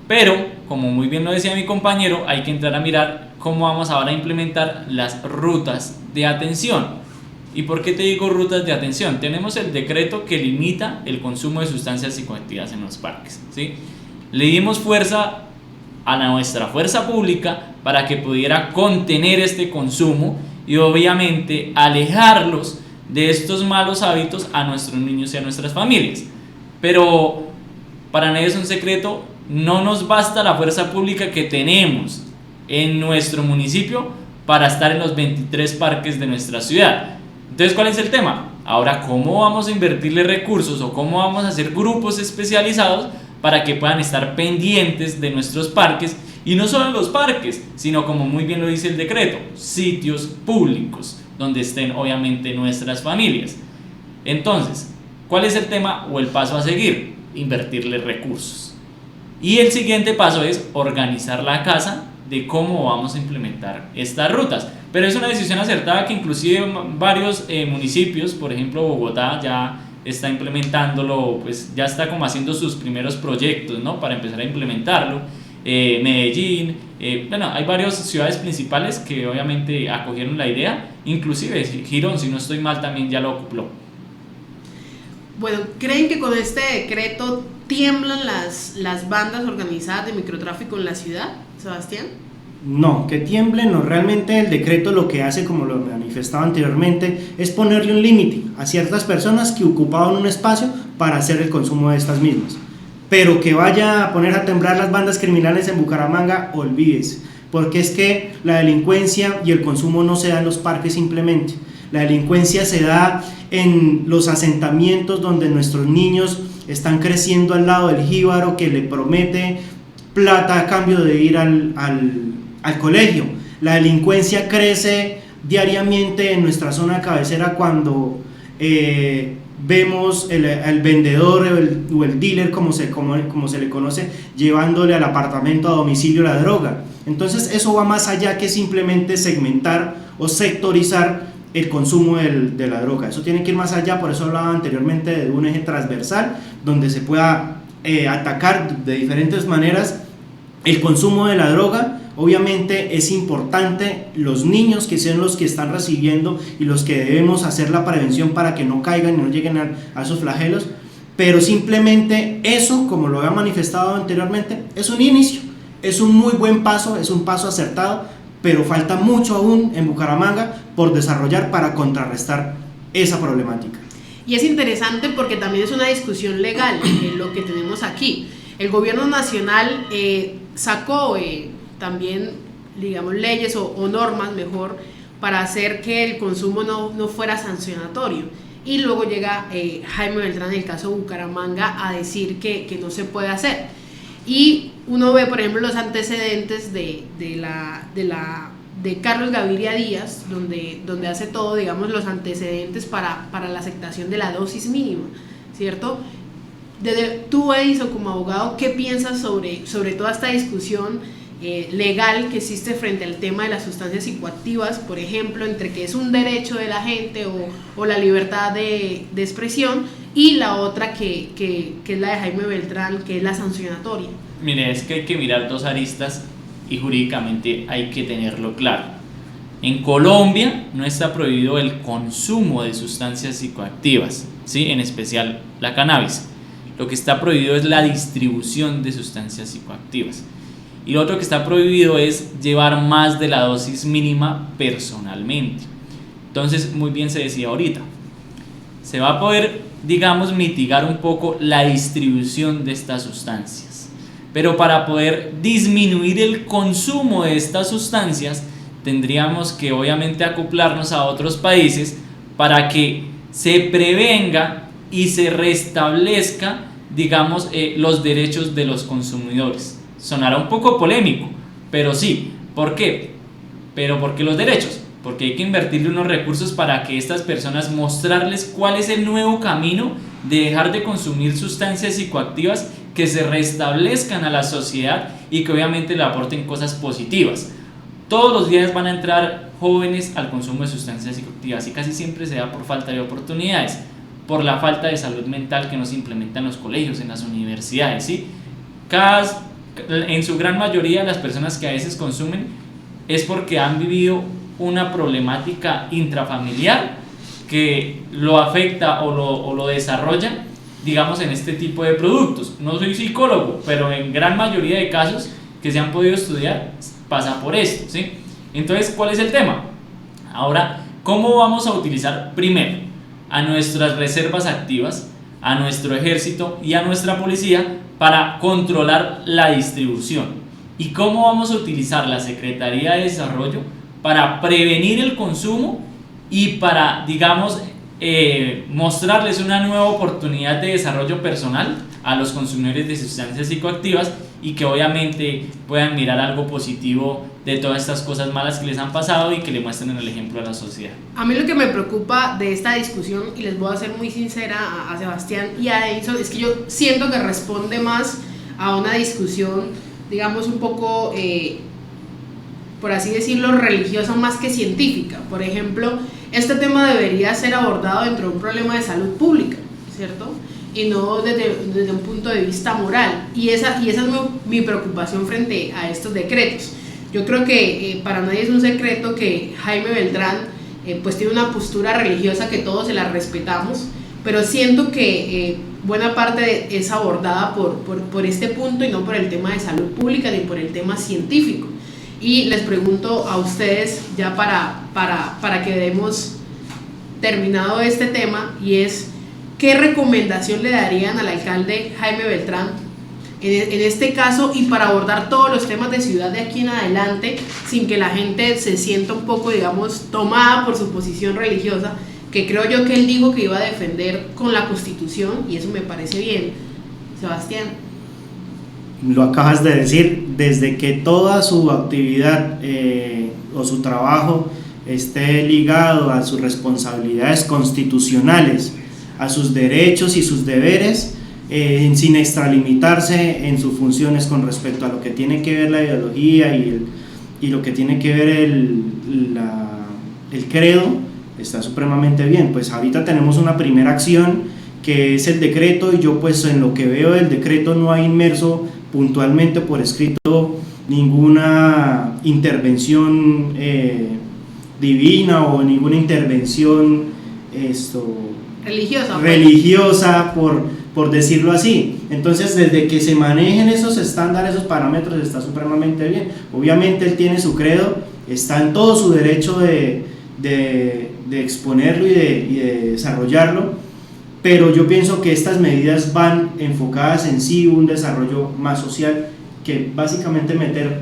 Pero, como muy bien lo decía mi compañero, hay que entrar a mirar cómo vamos ahora a implementar las rutas de atención. ¿Y por qué te digo rutas de atención? Tenemos el decreto que limita el consumo de sustancias psicoactivas en los parques, ¿sí? Le dimos fuerza a nuestra fuerza pública para que pudiera contener este consumo y obviamente alejarlos de estos malos hábitos a nuestros niños y a nuestras familias. Pero para nadie es un secreto, no nos basta la fuerza pública que tenemos en nuestro municipio para estar en los 23 parques de nuestra ciudad. Entonces, ¿cuál es el tema? Ahora, ¿cómo vamos a invertirle recursos o cómo vamos a hacer grupos especializados para que puedan estar pendientes de nuestros parques? Y no solo en los parques, sino, como muy bien lo dice el decreto, sitios públicos donde estén obviamente nuestras familias. Entonces, ¿cuál es el tema o el paso a seguir? Invertirle recursos. Y el siguiente paso es organizar la casa de cómo vamos a implementar estas rutas. Pero es una decisión acertada que inclusive varios municipios, por ejemplo Bogotá, ya está implementándolo, pues ya está como haciendo sus primeros proyectos, ¿no?, para empezar a implementarlo. Medellín, bueno, hay varias ciudades principales que obviamente acogieron la idea, inclusive Girón, si no estoy mal, también ya lo acopló. Bueno, ¿creen que con este decreto tiemblan las bandas organizadas de microtráfico en la ciudad, Sebastián? No, que tiemblen no, realmente el decreto lo que hace, como lo manifestaba anteriormente, es ponerle un límite a ciertas personas que ocupaban un espacio para hacer el consumo de estas mismas. Pero que vaya a poner a temblar las bandas criminales en Bucaramanga, olvídese, porque es que la delincuencia y el consumo no se da en los parques simplemente. La delincuencia se da en los asentamientos donde nuestros niños están creciendo al lado del jíbaro que le promete plata a cambio de ir al colegio. La delincuencia crece diariamente en nuestra zona cabecera cuando vemos el vendedor o el dealer, como se le conoce, llevándole al apartamento a domicilio la droga. Entonces eso va más allá que simplemente segmentar o sectorizar el consumo de la droga. Eso tiene que ir más allá, por eso hablaba anteriormente de un eje transversal donde se pueda atacar de diferentes maneras el consumo de la droga. Obviamente es importante los niños, que sean los que están recibiendo y los que debemos hacer la prevención para que no caigan y no lleguen a esos flagelos, pero simplemente eso, como lo había manifestado anteriormente, es un inicio, es un muy buen paso, es un paso acertado, pero falta mucho aún en Bucaramanga por desarrollar para contrarrestar esa problemática. Y es interesante porque también es una discusión legal lo que tenemos aquí. El gobierno nacional sacó también, digamos, leyes o normas mejor para hacer que el consumo no fuera sancionatorio, y luego llega Jaime Beltrán, en el caso de Bucaramanga, a decir que no se puede hacer. Y uno ve, por ejemplo, los antecedentes de Carlos Gaviria Díaz, donde hace todo, digamos, los antecedentes para la aceptación de la dosis mínima, ¿cierto? Desde tú, Edison, como abogado, ¿qué piensas sobre toda esta discusión legal que existe frente al tema de las sustancias psicoactivas, por ejemplo, entre que es un derecho de la gente o la libertad de expresión, y la otra que es la de Jaime Beltrán, que es la sancionatoria? Mire, es que hay que mirar dos aristas y jurídicamente hay que tenerlo claro. En Colombia no está prohibido el consumo de sustancias psicoactivas, ¿sí? En especial la cannabis. Lo que está prohibido es la distribución de sustancias psicoactivas. Y lo otro que está prohibido es llevar más de la dosis mínima personalmente. Entonces, muy bien se decía ahorita, se va a poder, digamos, mitigar un poco la distribución de estas sustancias. Pero para poder disminuir el consumo de estas sustancias, tendríamos que obviamente acoplarnos a otros países para que se prevenga y se restablezca, digamos, los derechos de los consumidores. Sonará un poco polémico, pero sí. ¿Por qué? ¿Pero por qué los derechos? Porque hay que invertirle unos recursos para que estas personas, mostrarles cuál es el nuevo camino de dejar de consumir sustancias psicoactivas, que se restablezcan a la sociedad y que obviamente le aporten cosas positivas. Todos los días van a entrar jóvenes al consumo de sustancias psicoactivas y casi siempre se da por falta de oportunidades, por la falta de salud mental que no se implementa en los colegios, en las universidades, ¿sí? En su gran mayoría, las personas que a veces consumen es porque han vivido una problemática intrafamiliar que lo afecta o lo desarrolla, digamos, en este tipo de productos. No soy psicólogo, pero en gran mayoría de casos que se han podido estudiar pasa por esto, ¿sí? Entonces, ¿cuál es el tema? Ahora, ¿cómo vamos a utilizar primero a nuestras reservas activas, a nuestro ejército y a nuestra policía para controlar la distribución? ¿Y cómo vamos a utilizar la Secretaría de Desarrollo para prevenir el consumo y para, digamos, mostrarles una nueva oportunidad de desarrollo personal a los consumidores de sustancias psicoactivas y que obviamente puedan mirar algo positivo de todas estas cosas malas que les han pasado y que le muestren el ejemplo a la sociedad? A mí lo que me preocupa de esta discusión, y les voy a ser muy sincera a Sebastián y a Edison, es que yo siento que responde más a una discusión, digamos, un poco, por así decirlo, religiosa más que científica. Por ejemplo, este tema debería ser abordado dentro de un problema de salud pública, ¿cierto? Y no desde un punto de vista moral. Y esa es mi preocupación frente a estos decretos. Yo creo que para nadie es un secreto que Jaime Beltrán pues tiene una postura religiosa que todos se la respetamos, pero siento que buena parte es abordada por este punto y no por el tema de salud pública ni por el tema científico. Y les pregunto a ustedes, ya para que demos terminado este tema, y es: ¿qué recomendación le darían al alcalde Jaime Beltrán en este caso y para abordar todos los temas de ciudad de aquí en adelante sin que la gente se sienta un poco, digamos, tomada por su posición religiosa, que creo yo que él dijo que iba a defender con la Constitución, y eso me parece bien? Sebastián. Lo acabas de decir, desde que toda su actividad o su trabajo esté ligado a sus responsabilidades constitucionales, a sus derechos y sus deberes, sin extralimitarse en sus funciones con respecto a lo que tiene que ver la ideología y lo que tiene que ver el credo, está supremamente bien. Pues ahorita tenemos una primera acción que es el decreto, y yo pues en lo que veo del decreto no hay inmerso puntualmente por escrito ninguna intervención divina o ninguna intervención religiosa por decirlo así. Entonces, desde que se manejen esos estándares, esos parámetros, está supremamente bien. Obviamente él tiene su credo, está en todo su derecho de exponerlo y de desarrollarlo, pero yo pienso que estas medidas van enfocadas en sí un desarrollo más social, que básicamente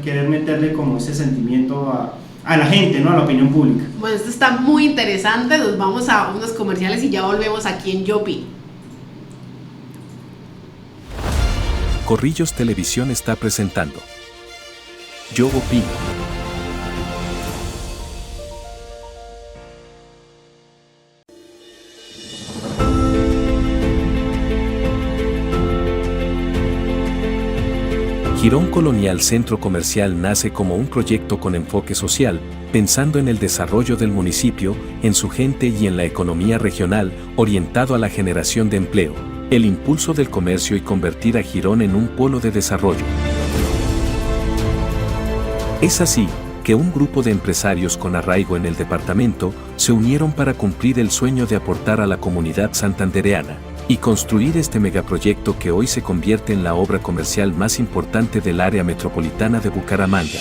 querer meterle como ese sentimiento a la gente, ¿no? A la opinión pública. Bueno, esto está muy interesante. Nos vamos a unos comerciales y ya volvemos aquí en Yo Opino. Corrillos Televisión está presentando Yo Opino. Girón Colonial Centro Comercial nace como un proyecto con enfoque social, pensando en el desarrollo del municipio, en su gente y en la economía regional, orientado a la generación de empleo, el impulso del comercio y convertir a Girón en un polo de desarrollo. Es así que un grupo de empresarios con arraigo en el departamento se unieron para cumplir el sueño de aportar a la comunidad santandereana y construir este megaproyecto que hoy se convierte en la obra comercial más importante del área metropolitana de Bucaramanga.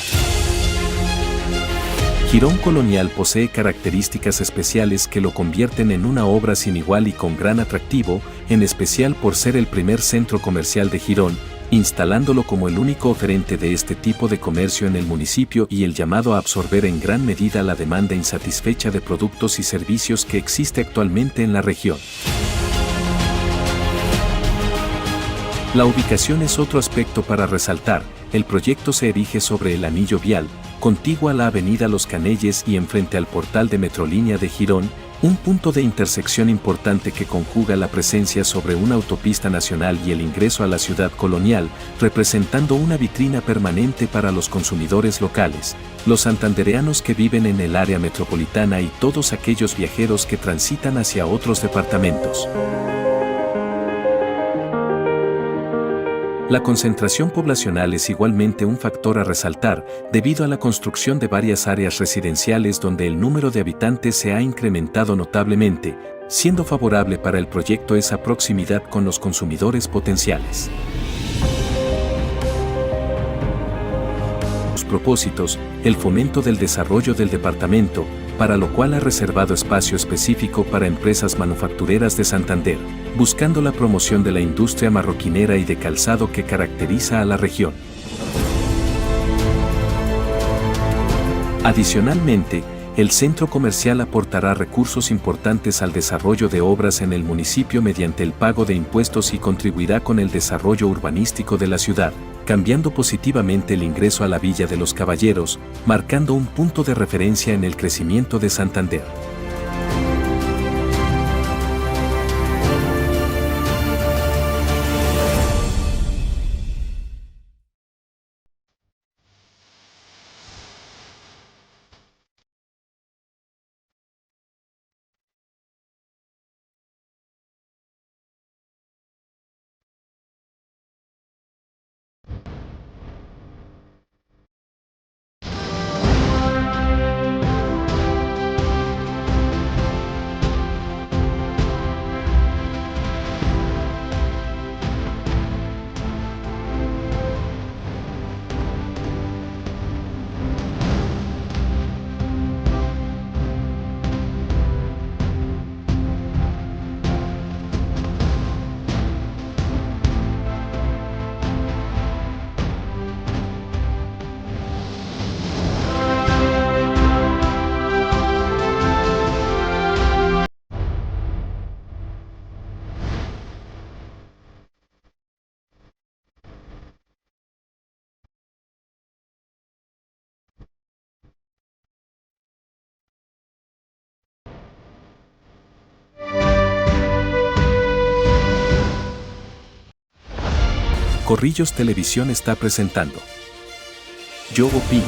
Girón Colonial posee características especiales que lo convierten en una obra sin igual y con gran atractivo, en especial por ser el primer centro comercial de Girón, instalándolo como el único oferente de este tipo de comercio en el municipio y el llamado a absorber en gran medida la demanda insatisfecha de productos y servicios que existe actualmente en la región. La ubicación es otro aspecto para resaltar. El proyecto se erige sobre el anillo vial, contiguo a la avenida Los Canelles y enfrente al portal de Metrolínea de Girón, un punto de intersección importante que conjuga la presencia sobre una autopista nacional y el ingreso a la ciudad colonial, representando una vitrina permanente para los consumidores locales, los santandereanos que viven en el área metropolitana y todos aquellos viajeros que transitan hacia otros departamentos. La concentración poblacional es igualmente un factor a resaltar, debido a la construcción de varias áreas residenciales donde el número de habitantes se ha incrementado notablemente, siendo favorable para el proyecto esa proximidad con los consumidores potenciales. Sus propósitos, el fomento del desarrollo del departamento, para lo cual ha reservado espacio específico para empresas manufactureras de Santander, buscando la promoción de la industria marroquinera y de calzado que caracteriza a la región. Adicionalmente, el centro comercial aportará recursos importantes al desarrollo de obras en el municipio mediante el pago de impuestos y contribuirá con el desarrollo urbanístico de la ciudad, cambiando positivamente el ingreso a la Villa de los Caballeros, marcando un punto de referencia en el crecimiento de Santander. Corrillos Televisión está presentando Yo Opino.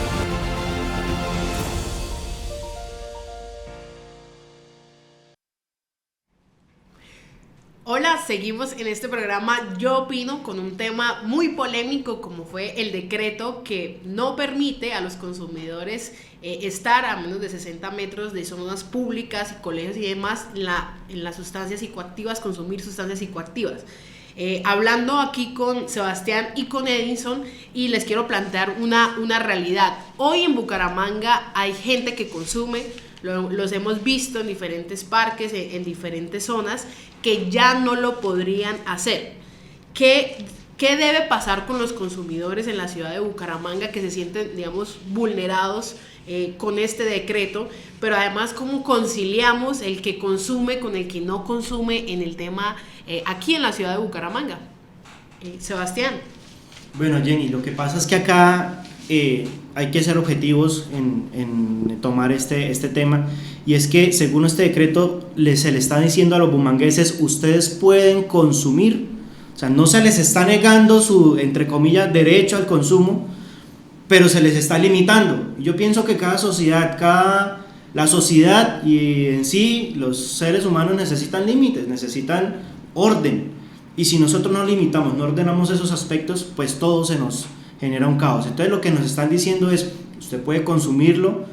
Hola, seguimos en este programa Yo Opino con un tema muy polémico como fue el decreto que no permite a los consumidores estar a menos de 60 metros de zonas públicas y colegios y demás en las sustancias psicoactivas, consumir sustancias psicoactivas. Hablando aquí con Sebastián y con Edinson, y les quiero plantear una realidad. Hoy en Bucaramanga hay gente que consume, los hemos visto en diferentes parques, en diferentes zonas, que ya no lo podrían hacer. ¿Qué debe pasar con los consumidores en la ciudad de Bucaramanga que se sienten, digamos, vulnerados con este decreto? Pero además, ¿cómo conciliamos el que consume con el que no consume en el tema aquí en la ciudad de Bucaramanga? Sebastián. Bueno, Jenny, lo que pasa es que acá hay que ser objetivos en tomar este tema, y es que según este decreto se le está diciendo a los bumangueses: ustedes pueden consumir, o sea, no se les está negando su, entre comillas, derecho al consumo, pero se les está limitando. Yo pienso que cada sociedad, la sociedad y en sí los seres humanos necesitan límites, necesitan orden, y si nosotros no limitamos, no ordenamos esos aspectos, pues todo se nos genera un caos. Entonces lo que nos están diciendo es: usted puede consumirlo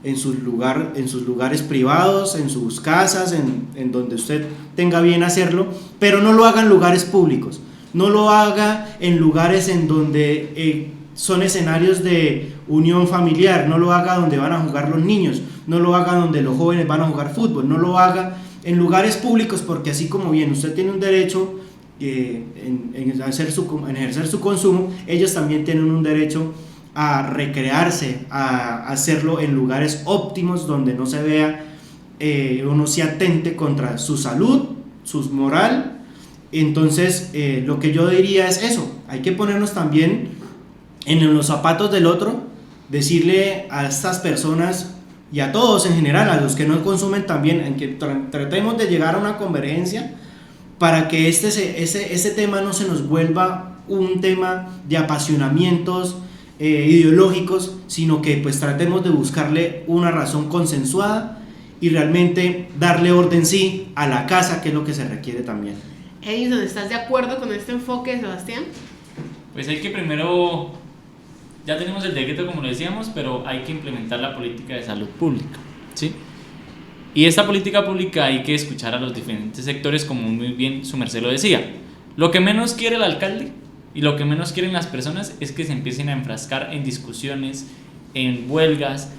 en sus lugares privados, en sus casas, en donde usted tenga bien hacerlo, pero no lo haga en lugares públicos, no lo haga en lugares en donde son escenarios de unión familiar, no lo haga donde van a jugar los niños, no lo haga donde los jóvenes van a jugar fútbol, no lo haga en lugares públicos, porque así como bien usted tiene un derecho en ejercer su consumo, ellos también tienen un derecho a recrearse, a hacerlo en lugares óptimos donde no se vea o no se atente contra su salud, su moral. Entonces lo que yo diría es eso: hay que ponernos también en los zapatos del otro, decirle a estas personas y a todos en general, a los que no consumen también, en que tratemos de llegar a una convergencia para que ese tema no se nos vuelva un tema de apasionamientos ideológicos, sino que pues tratemos de buscarle una razón consensuada y realmente darle orden sí a la casa, que es lo que se requiere también. Edison, ¿estás de acuerdo con este enfoque, Sebastián? Pues hay que primero, ya tenemos el decreto como lo decíamos, pero hay que implementar la política de salud pública, ¿sí? Y esta política pública hay que escuchar a los diferentes sectores, como muy bien su merced lo decía. Lo que menos quiere el alcalde y lo que menos quieren las personas es que se empiecen a enfrascar en discusiones, en huelgas,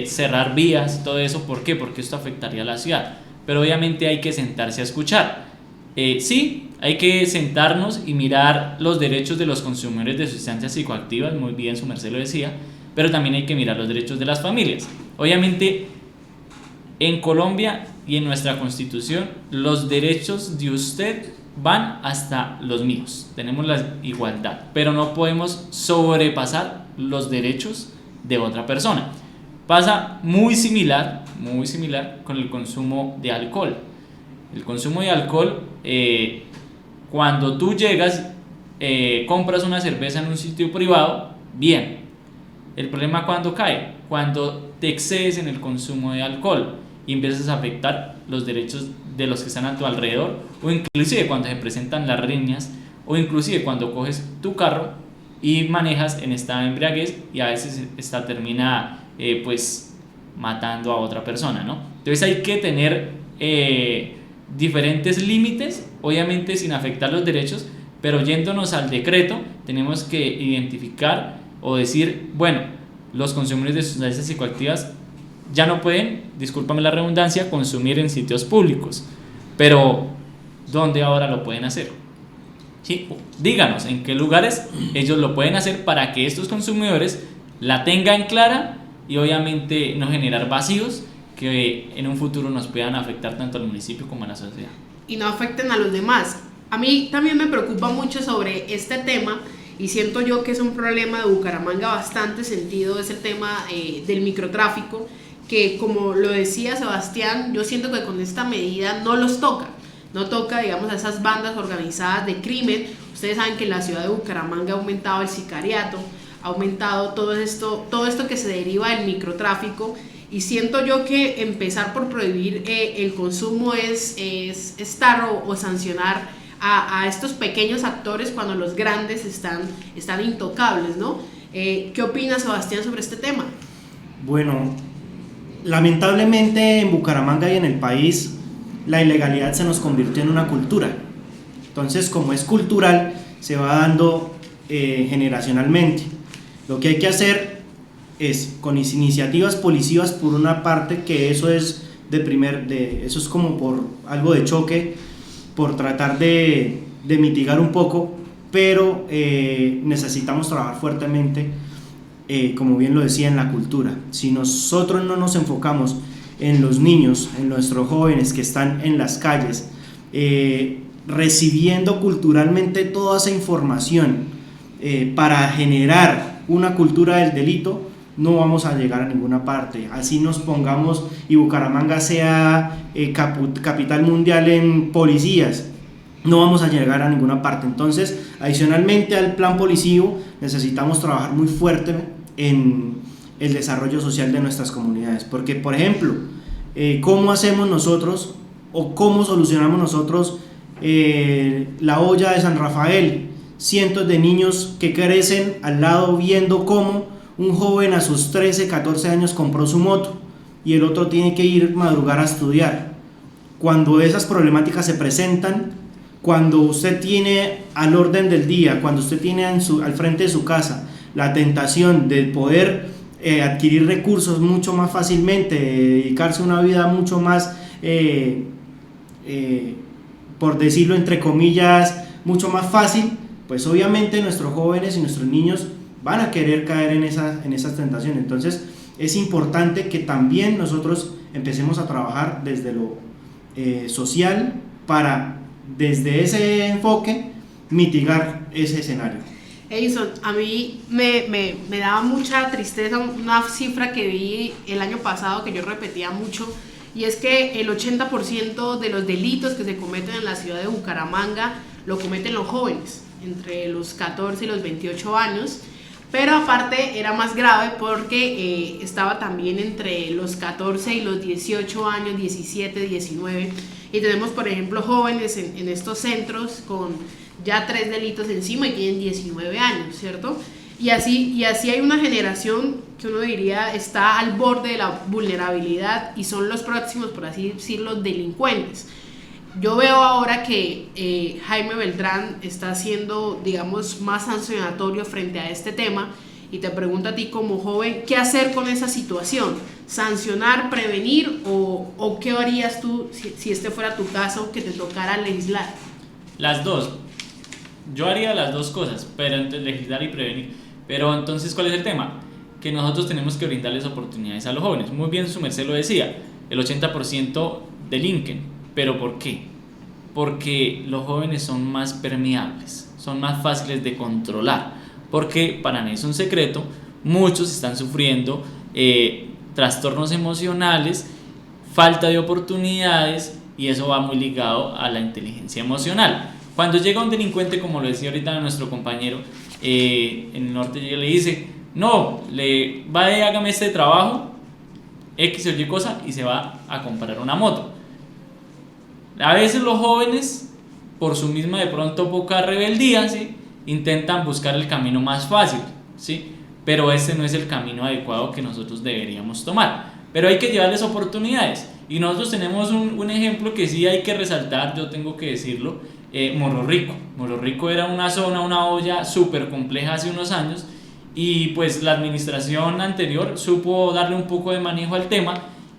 cerrar vías, todo eso. ¿Por qué? Porque esto afectaría a la ciudad. Pero obviamente hay que sentarse a escuchar. Sí, hay que sentarnos y mirar los derechos de los consumidores de sustancias psicoactivas, muy bien su merced lo decía, pero también hay que mirar los derechos de las familias. Obviamente, en Colombia y en nuestra Constitución, los derechos de usted van hasta los míos. Tenemos la igualdad, pero no podemos sobrepasar los derechos de otra persona. Pasa muy similar con el consumo de alcohol. El consumo de alcohol, cuando tú llegas, compras una cerveza en un sitio privado, bien. El problema cuando cae, cuando te excedes en el consumo de alcohol y empiezas a afectar los derechos de los que están a tu alrededor, o inclusive cuando se presentan las riñas, o inclusive cuando coges tu carro y manejas en esta embriaguez y a veces esta termina pues matando a otra persona, ¿no? Entonces hay que tener diferentes límites, obviamente sin afectar los derechos, pero yéndonos al decreto tenemos que identificar o decir, bueno, los consumidores de sustancias psicoactivas ya no pueden, discúlpame la redundancia, consumir en sitios públicos, pero ¿dónde ahora lo pueden hacer? ¿Sí? Díganos en qué lugares ellos lo pueden hacer para que estos consumidores la tengan clara y obviamente no generar vacíos que en un futuro nos puedan afectar tanto al municipio como a la sociedad. Y no afecten a los demás. A mí también me preocupa mucho sobre este tema y siento yo que es un problema de Bucaramanga bastante sentido, es el tema del microtráfico, que como lo decía Sebastián, yo siento que con esta medida no toca, digamos, a esas bandas organizadas de crimen. Ustedes saben que en la ciudad de Bucaramanga ha aumentado el sicariato, ha aumentado todo esto que se deriva del microtráfico, y siento yo que empezar por prohibir el consumo es estar o sancionar a estos pequeños actores cuando los grandes están intocables, ¿no? ¿Qué opina Sebastián sobre este tema? Bueno, lamentablemente en Bucaramanga y en el país la ilegalidad se nos convirtió en una cultura. Entonces, como es cultural, se va dando generacionalmente. Lo que hay que hacer es, con iniciativas policivas por una parte, que eso es eso es como por algo de choque, por tratar de mitigar un poco, pero necesitamos trabajar fuertemente, como bien lo decía, en la cultura. Si nosotros no nos enfocamos en los niños, en nuestros jóvenes que están en las calles, recibiendo culturalmente toda esa información para generar una cultura del delito, no vamos a llegar a ninguna parte. Así nos pongamos y Bucaramanga sea capital mundial en policías, no vamos a llegar a ninguna parte. Entonces, adicionalmente al plan policivo, necesitamos trabajar muy fuerte en el desarrollo social de nuestras comunidades, porque, por ejemplo, ¿cómo hacemos nosotros o cómo solucionamos nosotros la olla de San Rafael? Cientos de niños que crecen al lado viendo cómo un joven a sus 13, 14 años compró su moto y el otro tiene que ir madrugar a estudiar. Cuando esas problemáticas se presentan, cuando usted tiene al orden del día, cuando usted tiene al frente de su casa la tentación de poder adquirir recursos mucho más fácilmente, dedicarse a una vida mucho más, por decirlo entre comillas, mucho más fácil, pues obviamente nuestros jóvenes y nuestros niños van a querer caer en esas tentaciones. Entonces es importante que también nosotros empecemos a trabajar desde lo social para, desde ese enfoque, mitigar ese escenario. Edison, a mí me daba mucha tristeza una cifra que vi el año pasado que yo repetía mucho, y es que el 80% de los delitos que se cometen en la ciudad de Bucaramanga lo cometen los jóvenes, entre los 14 y los 28 años, pero aparte era más grave porque estaba también entre los 14 y los 18 años, 17, 19, y tenemos, por ejemplo, jóvenes en estos centros con ya 3 delitos encima y tienen 19 años, ¿cierto? Y así hay una generación que uno diría está al borde de la vulnerabilidad y son los próximos, por así decirlo, delincuentes. Yo veo ahora que Jaime Beltrán está siendo, digamos, más sancionatorio frente a este tema, y te pregunto a ti como joven, ¿qué hacer con esa situación? ¿Sancionar, prevenir o qué harías tú si este fuera tu caso, que te tocara legislar? Las dos. Yo haría las dos cosas, pero entre legislar y prevenir. Pero entonces, ¿cuál es el tema? Que nosotros tenemos que brindarles oportunidades a los jóvenes. Muy bien, su merced lo decía, el 80% delinquen. ¿Pero por qué? Porque los jóvenes son más permeables, son más fáciles de controlar. Porque, para nadie es un secreto, muchos están sufriendo trastornos emocionales, falta de oportunidades, y eso va muy ligado a la inteligencia emocional. Cuando llega un delincuente, como lo decía ahorita nuestro compañero, en el norte llega y le dice, no, hágame este trabajo, X o Y cosa, y se va a comprar una moto. A veces los jóvenes, por su misma de pronto poca rebeldía, ¿sí?, intentan buscar el camino más fácil, ¿sí?, pero ese no es el camino adecuado que nosotros deberíamos tomar. Pero hay que llevarles oportunidades, y nosotros tenemos un ejemplo que sí hay que resaltar, yo tengo que decirlo. Morro Rico. Morro Rico era una zona, una olla súper compleja hace unos años, y pues la administración anterior supo darle un poco de manejo al tema,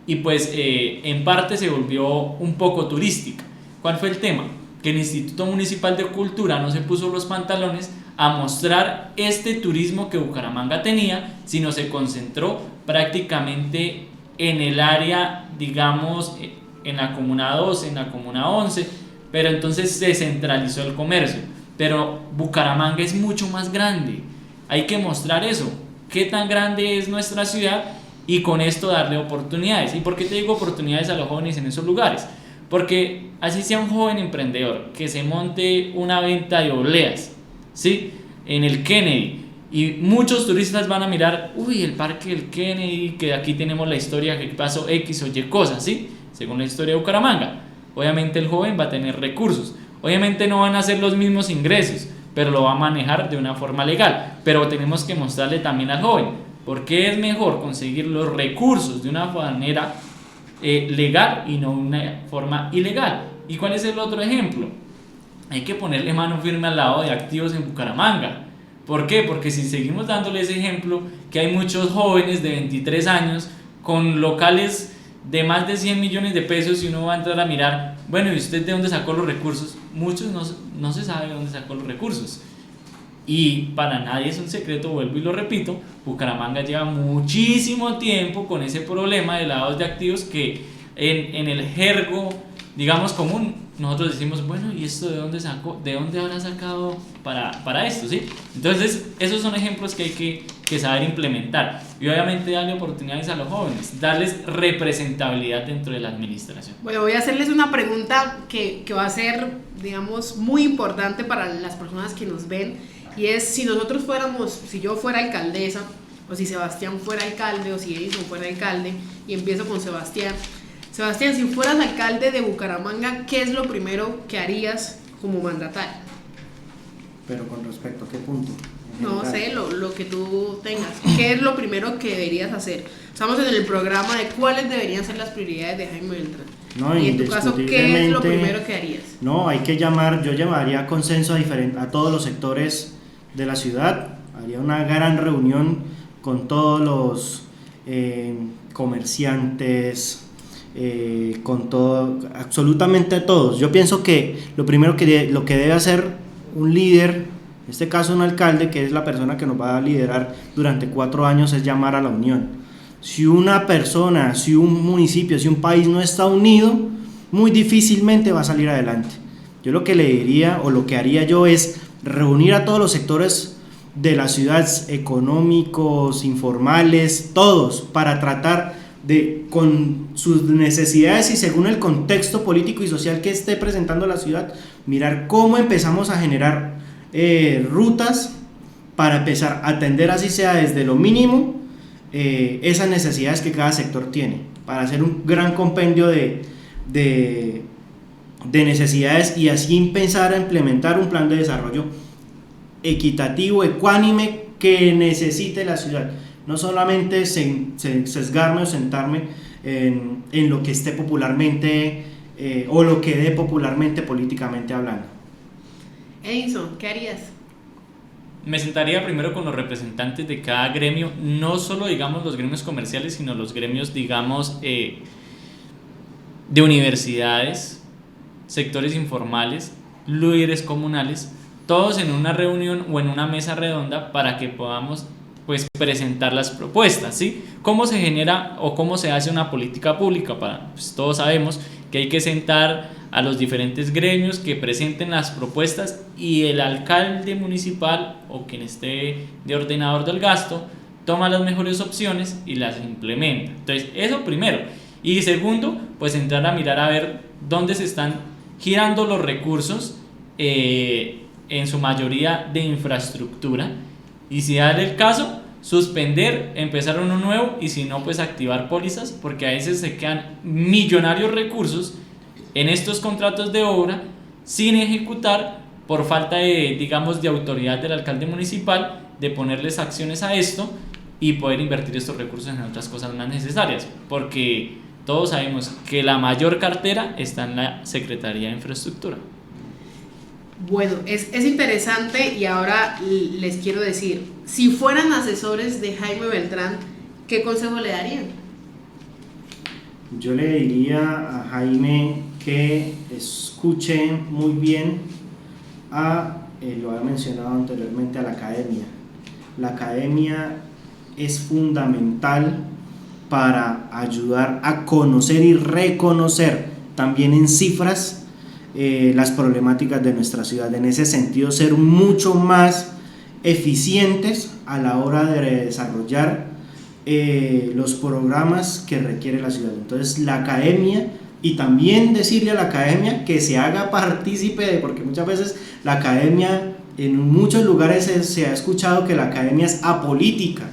y pues en parte se volvió un poco turística. ¿Cuál fue el tema? Que el Instituto Municipal de Cultura no se puso los pantalones a mostrar este turismo que Bucaramanga tenía, sino se concentró prácticamente en el área, digamos, en la comuna 12, en la comuna 11, pero entonces se centralizó el comercio. Pero Bucaramanga es mucho más grande, hay que mostrar eso, qué tan grande es nuestra ciudad, y con esto darle oportunidades. ¿Y por qué te digo oportunidades a los jóvenes en esos lugares? Porque así sea un joven emprendedor que se monte una venta de obleas, ¿sí?, en el Kennedy, y muchos turistas van a mirar, uy, el parque del Kennedy, que aquí tenemos la historia que pasó X o Y cosas, ¿sí?, según la historia de Bucaramanga. Obviamente el joven va a tener recursos, obviamente no van a ser los mismos ingresos, pero lo va a manejar de una forma legal. Pero tenemos que mostrarle también al joven por qué es mejor conseguir los recursos de una manera legal y no de una forma ilegal. ¿Y cuál es el otro ejemplo? Hay que ponerle mano firme al lado de activos en Bucaramanga. ¿Por qué? Porque si seguimos dándole ese ejemplo, que hay muchos jóvenes de 23 años con locales de más de 100 millones de pesos, y uno va a entrar a mirar, bueno, ¿y usted de dónde sacó los recursos? Muchos no se sabe de dónde sacó los recursos. Y para nadie es un secreto, vuelvo y lo repito, Bucaramanga lleva muchísimo tiempo con ese problema de lavados de activos que en el jergo, digamos, común, nosotros decimos, bueno, ¿y esto de dónde sacó? ¿De dónde habrá sacado para esto? ¿Sí? Entonces, esos son ejemplos que hay que saber implementar. Y obviamente darle oportunidades a los jóvenes, darles representabilidad dentro de la administración. Bueno, voy a hacerles una pregunta que va a ser, digamos, muy importante para las personas que nos ven. Y es, si nosotros fuéramos, si yo fuera alcaldesa, o si Sebastián fuera alcalde, o si Edison fuera alcalde, y empiezo con Sebastián. Sebastián, si fueras alcalde de Bucaramanga, ¿qué es lo primero que harías como mandatario? Pero con respecto a qué punto. No sé, lo que tú tengas. ¿Qué es lo primero que deberías hacer? Estamos en el programa de cuáles deberían ser las prioridades de Jaime Beltrán. No, y en tu caso, ¿qué es lo primero que harías? No, hay que yo llamaría consenso a todos los sectores de la ciudad. Haría una gran reunión con todos los comerciantes, con todo, absolutamente todos. Yo pienso que lo primero lo que debe hacer un líder, en este caso un alcalde, que es la persona que nos va a liderar durante 4 años, es llamar a la unión. Si una persona, si un municipio, si un país no está unido, muy difícilmente va a salir adelante. Yo lo que le diría, o lo que haría yo, es reunir a todos los sectores de la ciudad, económicos, informales, todos, para tratar de, con sus necesidades y según el contexto político y social que esté presentando la ciudad, mirar cómo empezamos a generar rutas para empezar a atender, así sea desde lo mínimo, esas necesidades que cada sector tiene, para hacer un gran compendio de necesidades y así empezar a implementar un plan de desarrollo equitativo, ecuánime, que necesite la ciudad. No solamente sesgarme o sentarme en lo que esté popularmente o lo que dé popularmente políticamente hablando. Edison, ¿qué harías? Me sentaría primero con los representantes de cada gremio, no solo digamos los gremios comerciales, sino los gremios digamos de universidades, sectores informales, líderes comunales, todos en una reunión o en una mesa redonda para que podamos pues presentar las propuestas, ¿sí? ¿Cómo se genera o cómo se hace una política pública? Pues todos sabemos que hay que sentar a los diferentes gremios que presenten las propuestas y el alcalde municipal o quien esté de ordenador del gasto toma las mejores opciones y las implementa. Entonces, eso primero. Y segundo, pues entrar a mirar a ver dónde se están girando los recursos, en su mayoría de infraestructura, y si da el caso, suspender, empezar uno nuevo, y si no, pues activar pólizas, porque a veces se quedan millonarios recursos en estos contratos de obra sin ejecutar por falta de, digamos, de autoridad del alcalde municipal de ponerles acciones a esto y poder invertir estos recursos en otras cosas más necesarias, porque todos sabemos que la mayor cartera está en la Secretaría de Infraestructura. Bueno, es interesante y ahora les quiero decir, si fueran asesores de Jaime Beltrán, ¿qué consejo le darían? Yo le diría a Jaime que escuche muy bien lo había mencionado anteriormente, a la academia. La academia es fundamental para ayudar a conocer y reconocer también en cifras las problemáticas de nuestra ciudad. En ese sentido, ser mucho más eficientes a la hora de desarrollar los programas que requiere la ciudad. Entonces, la academia, y también decirle a la academia que se haga partícipe porque muchas veces la academia, en muchos lugares se ha escuchado que la academia es apolítica,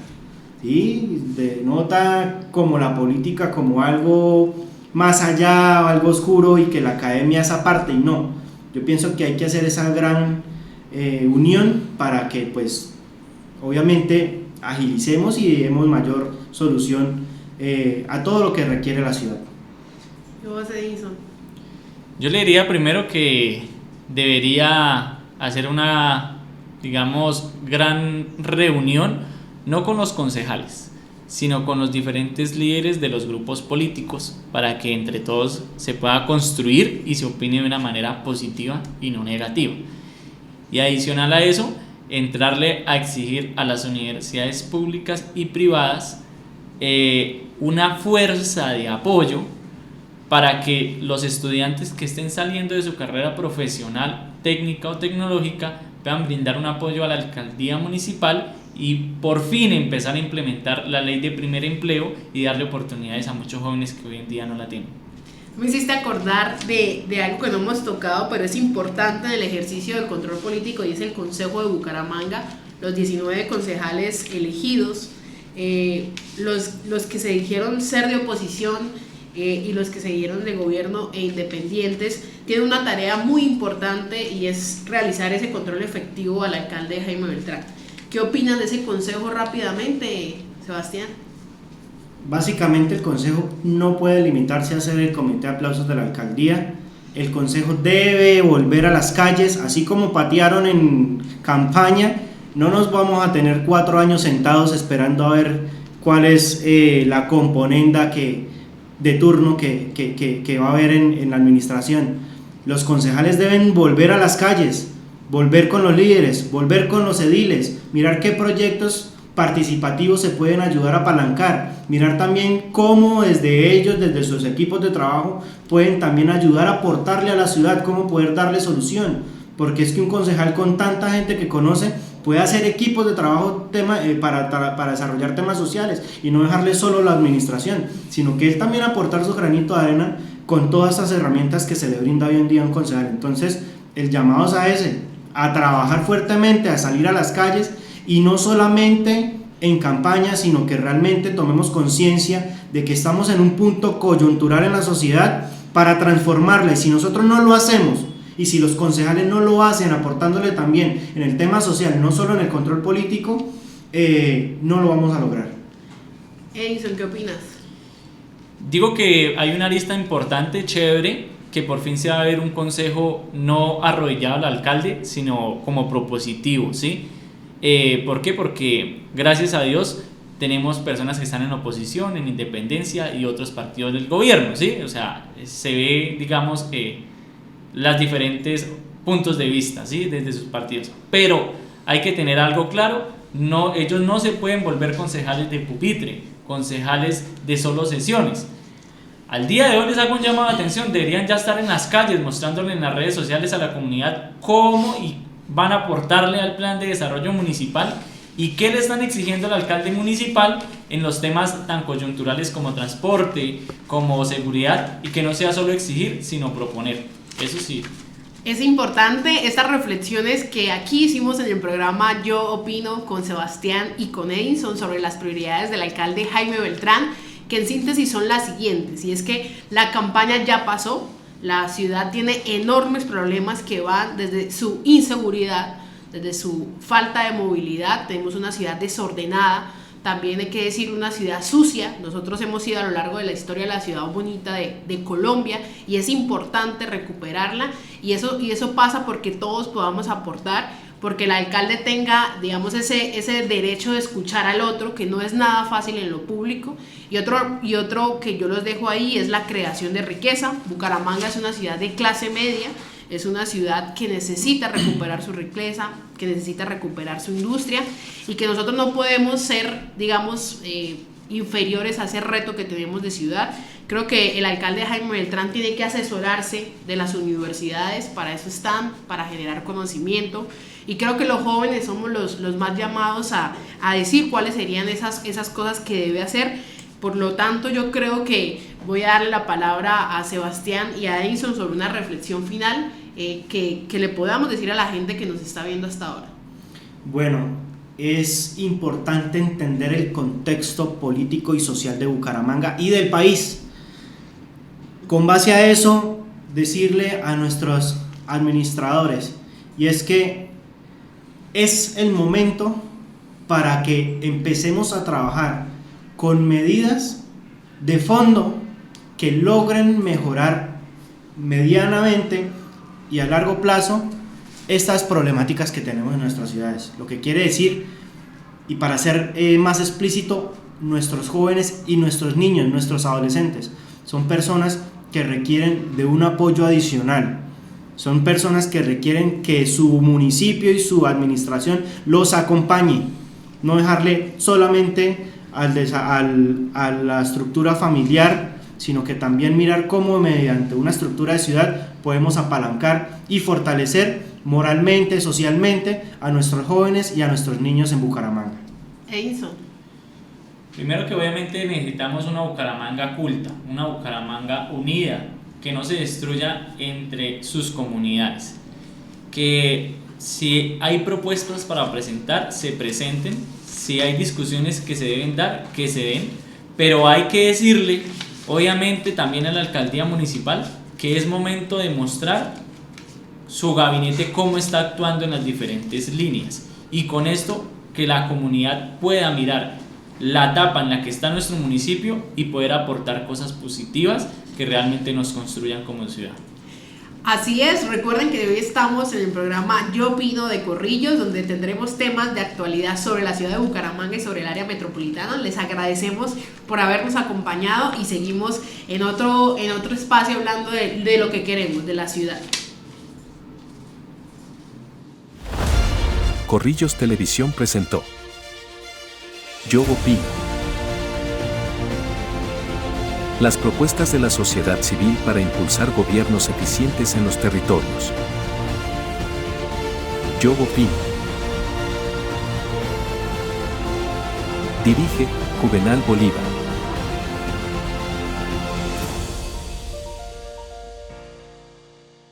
¿sí? Denota como la política como algo más allá, algo oscuro, y que la academia es aparte, y no. Yo pienso que hay que hacer esa gran unión para que, pues, obviamente agilicemos y demos mayor solución a todo lo que requiere la ciudad. Yo le diría primero que debería hacer una, digamos, gran reunión, no con los concejales, sino con los diferentes líderes de los grupos políticos, para que entre todos se pueda construir y se opine de una manera positiva y no negativa. Y adicional a eso, entrarle a exigir a las universidades públicas y privadas una fuerza de apoyo para que los estudiantes que estén saliendo de su carrera profesional, técnica o tecnológica puedan brindar un apoyo a la alcaldía municipal y por fin empezar a implementar la ley de primer empleo y darle oportunidades a muchos jóvenes que hoy en día no la tienen. Me hiciste acordar de algo que no hemos tocado, pero es importante en el ejercicio del control político, y es el Consejo de Bucaramanga, los 19 concejales elegidos, los que se dijeron ser de oposición y los que se dieron de gobierno e independientes, tienen una tarea muy importante y es realizar ese control efectivo al alcalde Jaime Beltrán. ¿Qué opinan de ese consejo rápidamente, Sebastián? Básicamente el consejo no puede limitarse a ser el comité de aplausos de la alcaldía. El consejo debe volver a las calles, así como patearon en campaña. No nos vamos a tener 4 años sentados esperando a ver cuál es la componenda de turno que va a haber en la administración. Los concejales deben volver a las calles, volver con los líderes, volver con los ediles, mirar qué proyectos participativos se pueden ayudar a apalancar, mirar también cómo desde ellos, desde sus equipos de trabajo, pueden también ayudar a aportarle a la ciudad, cómo poder darle solución, porque es que un concejal con tanta gente que conoce puede hacer equipos de trabajo para desarrollar temas sociales y no dejarle solo la administración, sino que él también aportar su granito de arena con todas estas herramientas que se le brinda hoy en día a un concejal. Entonces el llamado es a ese, a trabajar fuertemente, a salir a las calles, y no solamente en campaña, sino que realmente tomemos conciencia de que estamos en un punto coyuntural en la sociedad para transformarla, y si nosotros no lo hacemos, y si los concejales no lo hacen aportándole también en el tema social, no solo en el control político, no lo vamos a lograr. Edison, ¿qué opinas? Digo que hay una lista importante, chévere, que por fin se va a ver un consejo no arrodillado al alcalde, sino como propositivo, ¿sí? ¿Por qué? Porque gracias a Dios tenemos personas que están en oposición, en independencia y otros partidos del gobierno, ¿sí? O sea, se ve, digamos, las diferentes puntos de vista, ¿sí? Desde sus partidos. Pero hay que tener algo claro, ellos no se pueden volver concejales de pupitre, concejales de solo sesiones. Al día de hoy les hago un llamado de atención, deberían ya estar en las calles mostrándole en las redes sociales a la comunidad cómo y van a aportarle al plan de desarrollo municipal y qué le están exigiendo al alcalde municipal en los temas tan coyunturales como transporte, como seguridad, y que no sea solo exigir, sino proponer. Eso sí. Es importante estas reflexiones que aquí hicimos en el programa Yo Opino con Sebastián y con Edison sobre las prioridades del alcalde Jaime Beltrán, que en síntesis son las siguientes, y es que la campaña ya pasó. La ciudad tiene enormes problemas que van desde su inseguridad, desde su falta de movilidad. Tenemos una ciudad desordenada, también hay que decir una ciudad sucia. Nosotros hemos sido a lo largo de la historia la ciudad bonita de Colombia, y es importante recuperarla, y eso pasa porque todos podamos aportar, porque el alcalde tenga, digamos, ese derecho de escuchar al otro, que no es nada fácil en lo público. Y otro que yo los dejo ahí es la creación de riqueza. Bucaramanga es una ciudad de clase media, es una ciudad que necesita recuperar su riqueza, que necesita recuperar su industria, y que nosotros no podemos ser, digamos, inferiores a ese reto que tenemos de ciudad. Creo que el alcalde Jaime Beltrán tiene que asesorarse de las universidades, para eso están, para generar conocimiento, y creo que los jóvenes somos los más llamados a decir cuáles serían esas cosas que debe hacer. Por lo tanto, yo creo que voy a darle la palabra a Sebastián y a Edison sobre una reflexión final que le podamos decir a la gente que nos está viendo hasta ahora. Bueno, es importante entender el contexto político y social de Bucaramanga y del país. Con base a eso, decirle a nuestros administradores, y es que es el momento para que empecemos a trabajar con medidas de fondo que logren mejorar medianamente y a largo plazo estas problemáticas que tenemos en nuestras ciudades. Lo que quiere decir, y para ser más explícito, nuestros jóvenes y nuestros niños, nuestros adolescentes, son personas que requieren de un apoyo adicional. Son personas que requieren que su municipio y su administración los acompañe, no dejarle solamente a la estructura familiar sino que también mirar cómo mediante una estructura de ciudad podemos apalancar y fortalecer moralmente, socialmente a nuestros jóvenes y a nuestros niños en Bucaramanga. Edison. Primero que obviamente necesitamos una Bucaramanga culta, una Bucaramanga unida, que no se destruya entre sus comunidades, que si hay propuestas para presentar, se presenten, si hay discusiones que se deben dar, que se den, pero hay que decirle obviamente también a la alcaldía municipal que es momento de mostrar su gabinete cómo está actuando en las diferentes líneas, y con esto que la comunidad pueda mirar la etapa en la que está nuestro municipio y poder aportar cosas positivas que realmente nos construyan como ciudad. Así es, recuerden que hoy estamos en el programa Yo Opino de Corrillos, donde tendremos temas de actualidad sobre la ciudad de Bucaramanga y sobre el área metropolitana. Les agradecemos por habernos acompañado y seguimos en otro espacio hablando de lo que queremos, de la ciudad. Corrillos Televisión presentó Yo Opino. Las propuestas de la sociedad civil para impulsar gobiernos eficientes en los territorios. Yo Opino. Dirige Juvenal Bolívar.